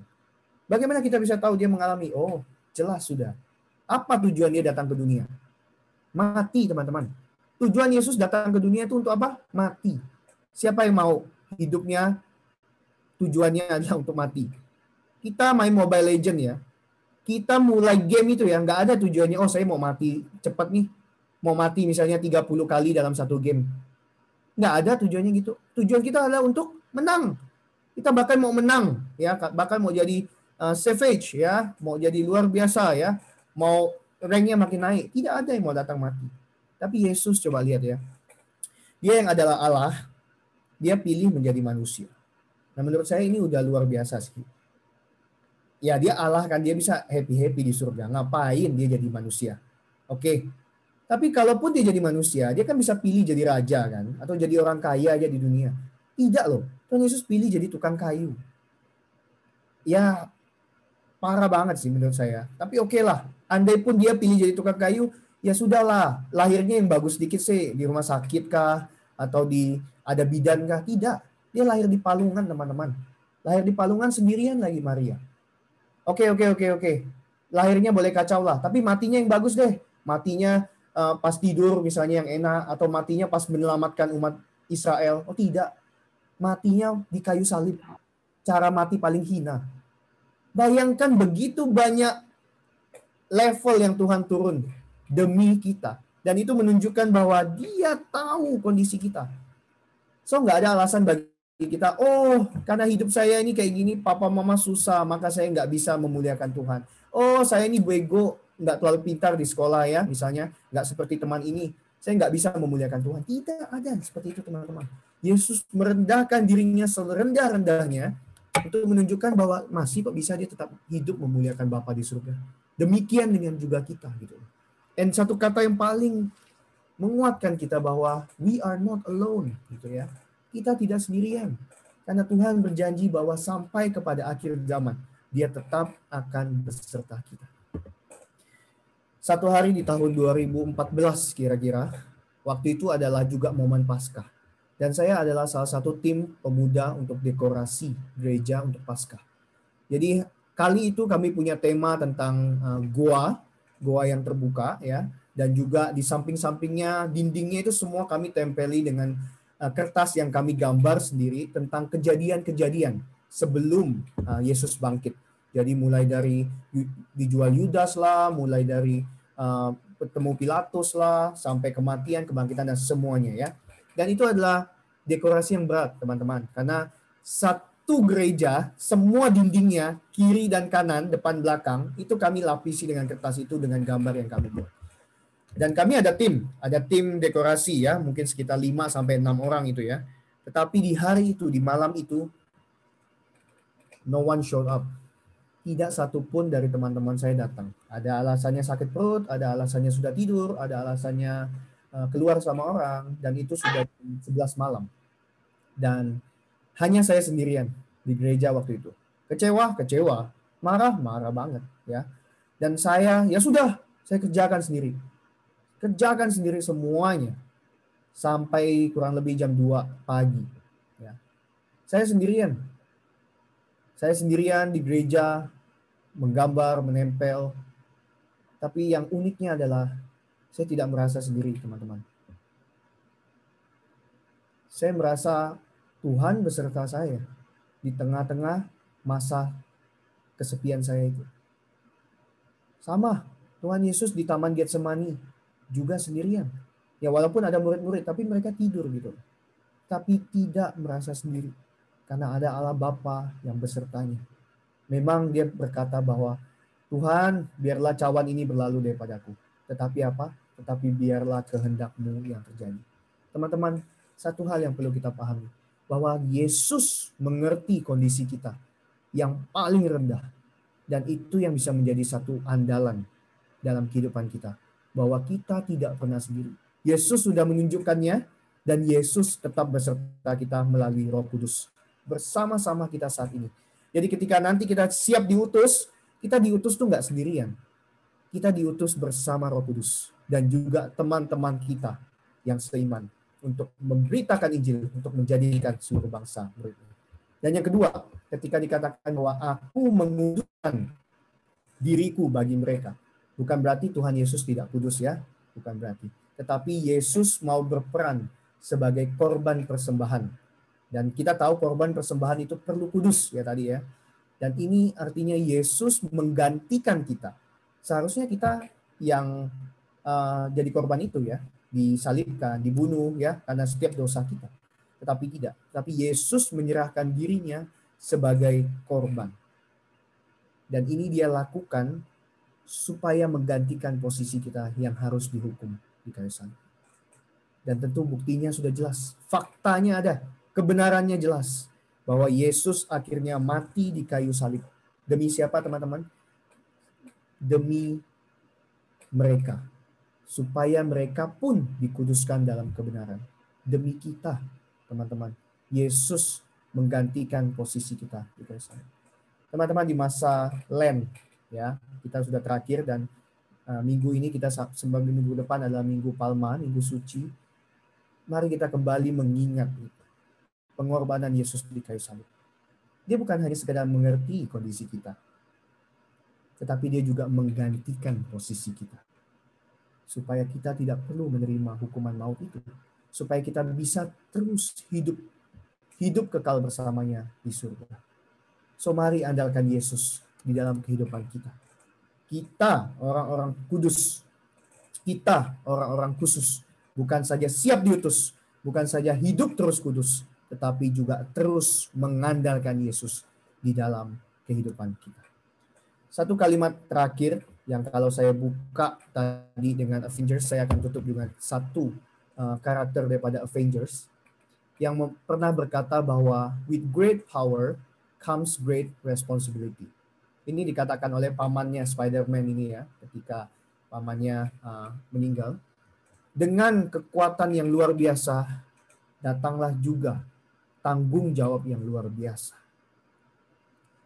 Bagaimana kita bisa tahu dia mengalami? Oh, jelas sudah. Apa tujuan dia datang ke dunia? Mati, teman-teman. Tujuan Yesus datang ke dunia itu untuk apa? Mati. Siapa yang mau hidupnya tujuannya adalah untuk mati? Kita main Mobile Legend ya. Kita mulai game itu ya, nggak ada tujuannya, oh saya mau mati cepat nih. Mau mati misalnya 30 kali dalam satu game. Nggak ada tujuannya gitu. Tujuan kita adalah untuk menang. Kita bahkan mau menang, ya, bahkan mau jadi savage, ya, mau jadi luar biasa, ya, mau ranknya makin naik. Tidak ada yang mau datang mati. Tapi Yesus coba lihat ya, dia yang adalah Allah, dia pilih menjadi manusia. Nah menurut saya ini udah luar biasa sih. Ya dia Allah kan, dia bisa happy-happy di surga. Ngapain dia jadi manusia? Oke. Tapi kalaupun dia jadi manusia, dia kan bisa pilih jadi raja kan, atau jadi orang kaya aja di dunia. Tidak loh. Tuhan Yesus pilih jadi tukang kayu. Ya parah banget sih menurut saya. Tapi oke lah. Andai pun dia pilih jadi tukang kayu, ya sudahlah. Lahirnya yang bagus sedikit sih, di rumah sakit kah, atau ada bidan kah? Tidak. Dia lahir di palungan, teman-teman. Lahir di palungan sendirian lagi Maria. Oke. Lahirnya boleh kacau lah. Tapi matinya yang bagus deh. Matinya pas tidur misalnya yang enak. Atau matinya pas menyelamatkan umat Israel. Oh tidak. Matinya di kayu salib. Cara mati paling hina. Bayangkan begitu banyak level yang Tuhan turun demi kita. Dan itu menunjukkan bahwa dia tahu kondisi kita. So nggak ada alasan bagi kita, oh karena hidup saya ini kayak gini, papa mama susah, maka saya nggak bisa memuliakan Tuhan. Oh saya ini bego, nggak terlalu pintar di sekolah ya, misalnya nggak seperti teman ini, saya nggak bisa memuliakan Tuhan. Tidak ada seperti itu teman-teman. Yesus merendahkan dirinya serendah-rendahnya untuk menunjukkan bahwa masih kok bisa dia tetap hidup memuliakan Bapa di surga. Demikian dengan juga kita gitu. Dan satu kata yang paling menguatkan kita bahwa we are not alone gitu ya. Kita tidak sendirian. Karena Tuhan berjanji bahwa sampai kepada akhir zaman, dia tetap akan beserta kita. Satu hari di tahun 2014 kira-kira, waktu itu adalah juga momen Paskah. Dan saya adalah salah satu tim pemuda untuk dekorasi gereja untuk Paskah. Jadi kali itu kami punya tema tentang goa yang terbuka ya. Dan juga di samping-sampingnya, dindingnya itu semua kami tempeli dengan kertas yang kami gambar sendiri tentang kejadian-kejadian sebelum Yesus bangkit. Jadi mulai dari dijual Yudas lah, mulai dari bertemu Pilatus lah, sampai kematian, kebangkitan dan semuanya ya. Dan itu adalah dekorasi yang berat teman-teman. Karena satu gereja, semua dindingnya, kiri dan kanan, depan belakang, itu kami lapisi dengan kertas itu dengan gambar yang kami buat. Dan kami ada tim dekorasi ya, mungkin sekitar 5 sampai 6 orang itu ya. Tetapi di hari itu, di malam itu, no one showed up. Tidak satu pun dari teman-teman saya datang. Ada alasannya sakit perut, ada alasannya sudah tidur, ada alasannya keluar sama orang, dan itu sudah 11 malam. Dan hanya saya sendirian di gereja waktu itu. Kecewa, marah banget ya. Dan saya, ya sudah, saya kerjakan sendiri semuanya sampai kurang lebih jam 2 pagi. Ya. Saya sendirian di gereja menggambar, menempel. Tapi yang uniknya adalah saya tidak merasa sendiri, teman-teman. Saya merasa Tuhan beserta saya di tengah-tengah masa kesepian saya itu. Sama, Tuhan Yesus di Taman Getsemani juga sendirian. Ya walaupun ada murid-murid, tapi mereka tidur gitu. Tapi tidak merasa sendiri. Karena ada Allah Bapa yang besertanya. Memang dia berkata bahwa, Tuhan biarlah cawan ini berlalu daripadaku. Tetapi apa? Tetapi biarlah kehendak-Mu yang terjadi. Teman-teman, satu hal yang perlu kita pahami. Bahwa Yesus mengerti kondisi kita yang paling rendah. Dan itu yang bisa menjadi satu andalan dalam kehidupan kita. Bahwa kita tidak pernah sendiri. Yesus sudah menunjukkannya dan Yesus tetap beserta kita melalui Roh Kudus. Bersama-sama kita saat ini. Jadi ketika nanti kita siap diutus, kita diutus tuh nggak sendirian. Kita diutus bersama Roh Kudus dan juga teman-teman kita yang seiman untuk memberitakan Injil, untuk menjadikan seluruh bangsa muridnya. Dan yang kedua, ketika dikatakan bahwa aku menguduskan diriku bagi mereka. Bukan berarti Tuhan Yesus tidak kudus ya, bukan berarti. Tetapi Yesus mau berperan sebagai korban persembahan. Dan kita tahu korban persembahan itu perlu kudus ya tadi ya. Dan ini artinya Yesus menggantikan kita. Seharusnya kita yang jadi korban itu ya, disalibkan, dibunuh ya karena setiap dosa kita. Tetapi tidak. Tapi Yesus menyerahkan dirinya sebagai korban. Dan ini dia lakukan supaya menggantikan posisi kita yang harus dihukum di kayu salib. Dan tentu buktinya sudah jelas. Faktanya ada. Kebenarannya jelas. Bahwa Yesus akhirnya mati di kayu salib. Demi siapa teman-teman? Demi mereka. Supaya mereka pun dikuduskan dalam kebenaran. Demi kita teman-teman. Yesus menggantikan posisi kita di kayu salib. Teman-teman di masa Lent ya, kita sudah terakhir dan minggu ini kita sebab minggu depan adalah Minggu Palma, Minggu Suci. Mari kita kembali mengingat pengorbanan Yesus di kayu salib. Dia bukan hanya sekedar mengerti kondisi kita, tetapi dia juga menggantikan posisi kita. Supaya kita tidak perlu menerima hukuman maut itu. Supaya kita bisa terus hidup kekal bersamanya di surga. So mari andalkan Yesus di dalam kehidupan kita. Kita orang-orang kudus. Kita orang-orang khusus. Bukan saja siap diutus. Bukan saja hidup terus kudus. Tetapi juga terus mengandalkan Yesus di dalam kehidupan kita. Satu kalimat terakhir yang kalau saya buka tadi dengan Avengers, saya akan tutup dengan satu karakter daripada Avengers yang pernah berkata bahwa with great power comes great responsibility. Ini dikatakan oleh pamannya Spider-Man ini ya, ketika pamannya meninggal. Dengan kekuatan yang luar biasa, datanglah juga tanggung jawab yang luar biasa.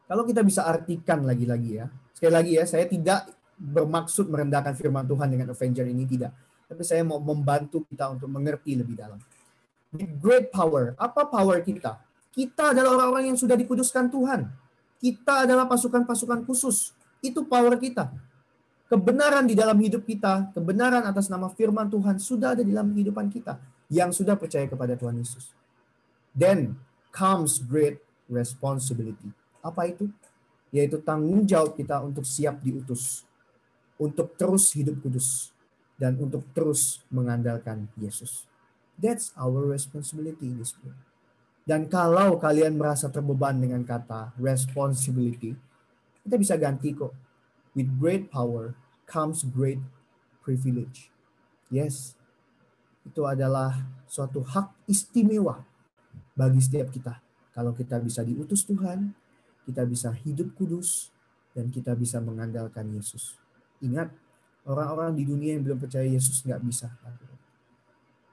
Kalau kita bisa artikan lagi-lagi ya, sekali lagi ya, saya tidak bermaksud merendahkan firman Tuhan dengan Avenger ini, tidak. Tapi saya mau membantu kita untuk mengerti lebih dalam. With great power, apa power kita? Kita adalah orang-orang yang sudah dikuduskan Tuhan. Kita adalah pasukan-pasukan khusus. Itu power kita. Kebenaran di dalam hidup kita, kebenaran atas nama firman Tuhan sudah ada di dalam kehidupan kita yang sudah percaya kepada Tuhan Yesus. Then comes great responsibility. Apa itu? Yaitu tanggung jawab kita untuk siap diutus. Untuk terus hidup kudus. Dan untuk terus mengandalkan Yesus. That's our responsibility in this world. Dan kalau kalian merasa terbeban dengan kata responsibility, kita bisa ganti kok. With great power comes great privilege. Yes, itu adalah suatu hak istimewa bagi setiap kita. Kalau kita bisa diutus Tuhan, kita bisa hidup kudus, dan kita bisa mengandalkan Yesus. Ingat, orang-orang di dunia yang belum percaya Yesus nggak bisa.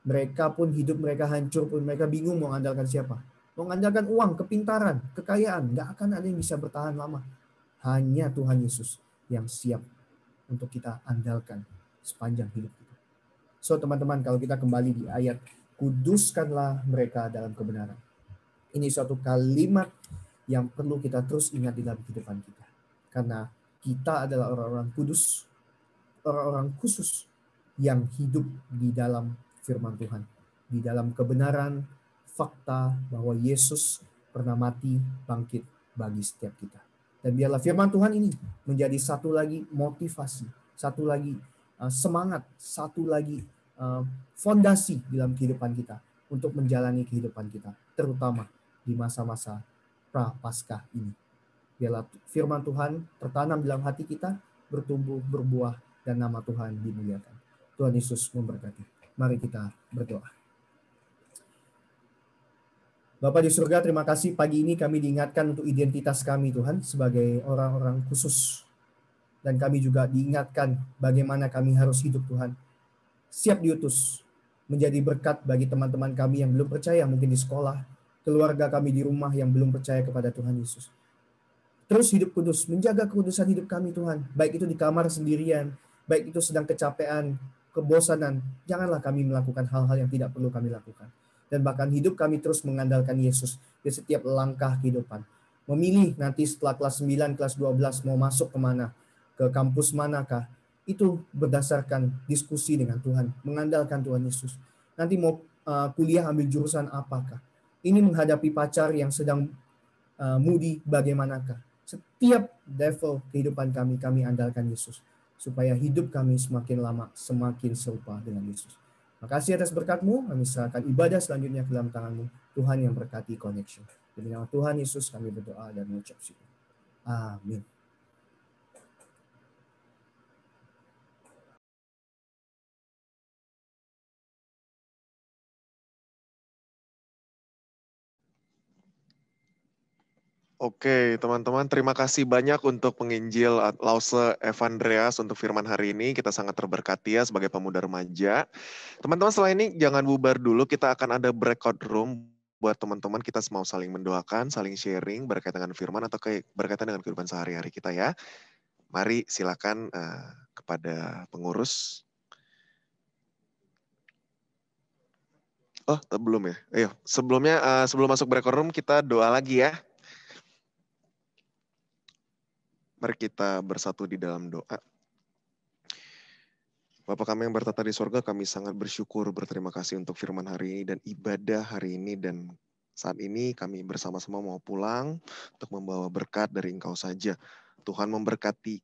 Mereka pun hidup mereka hancur pun mereka bingung mau mengandalkan siapa. Mau mengandalkan uang, kepintaran, kekayaan. Nggak akan ada yang bisa bertahan lama. Hanya Tuhan Yesus yang siap untuk kita andalkan sepanjang hidup kita. So teman-teman, kalau kita kembali di ayat, kuduskanlah mereka dalam kebenaran. Ini suatu kalimat yang perlu kita terus ingat di dalam kehidupan kita. Karena kita adalah orang-orang kudus, orang-orang khusus yang hidup di dalam firman Tuhan. Di dalam kebenaran, fakta bahwa Yesus pernah mati, bangkit bagi setiap kita. Dan biarlah firman Tuhan ini menjadi satu lagi motivasi, satu lagi semangat, satu lagi fondasi dalam kehidupan kita untuk menjalani kehidupan kita, terutama di masa-masa pra-Paskah ini. Biarlah firman Tuhan tertanam dalam hati kita, bertumbuh, berbuah, dan nama Tuhan dimuliakan. Tuhan Yesus memberkati. Mari kita berdoa. Bapa di surga, terima kasih pagi ini kami diingatkan untuk identitas kami Tuhan sebagai orang-orang khusus. Dan kami juga diingatkan bagaimana kami harus hidup Tuhan. Siap diutus menjadi berkat bagi teman-teman kami yang belum percaya mungkin di sekolah. Keluarga kami di rumah yang belum percaya kepada Tuhan Yesus. Terus hidup kudus, menjaga kekudusan hidup kami Tuhan. Baik itu di kamar sendirian, baik itu sedang kecapean, kebosanan. Janganlah kami melakukan hal-hal yang tidak perlu kami lakukan. dan bahkan hidup kami terus mengandalkan Yesus di setiap langkah kehidupan. Memilih nanti setelah kelas 9, kelas 12 mau masuk kemana, ke kampus manakah, itu berdasarkan diskusi dengan Tuhan, mengandalkan Tuhan Yesus. Nanti mau kuliah ambil jurusan apakah. Ini menghadapi pacar yang sedang moody bagaimanakah. Setiap level kehidupan kami andalkan Yesus. Supaya hidup kami semakin lama, semakin serupa dengan Yesus. Makasih atas berkat-Mu, kami serahkan ibadah selanjutnya ke dalam tangan-Mu. Tuhan yang berkati Connection. Demi nama Tuhan Yesus kami berdoa dan mengucap syukur. Amin. Oke, teman-teman, terima kasih banyak untuk penginjil Lause Evandreas untuk firman hari ini. Kita sangat terberkati ya sebagai pemuda remaja. Teman-teman, setelah ini jangan bubar dulu, kita akan ada breakout room buat teman-teman, kita mau saling mendoakan, saling sharing berkaitan dengan firman atau berkaitan dengan kehidupan sehari-hari kita ya. Mari silakan kepada pengurus. Oh, belum ya? Ayo, sebelum masuk breakout room kita doa lagi ya. Mari kita bersatu di dalam doa. Bapa kami yang bertata di sorga, kami sangat bersyukur, berterima kasih untuk firman hari ini dan ibadah hari ini. Dan saat ini kami bersama-sama mau pulang untuk membawa berkat dari Engkau saja. Tuhan memberkati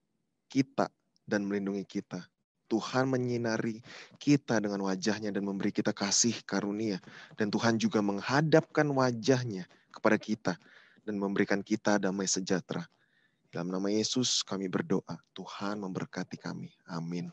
kita dan melindungi kita. Tuhan menyinari kita dengan wajahnya dan memberi kita kasih karunia. Dan Tuhan juga menghadapkan wajahnya kepada kita dan memberikan kita damai sejahtera. Dalam nama Yesus kami berdoa, Tuhan memberkati kami. Amin.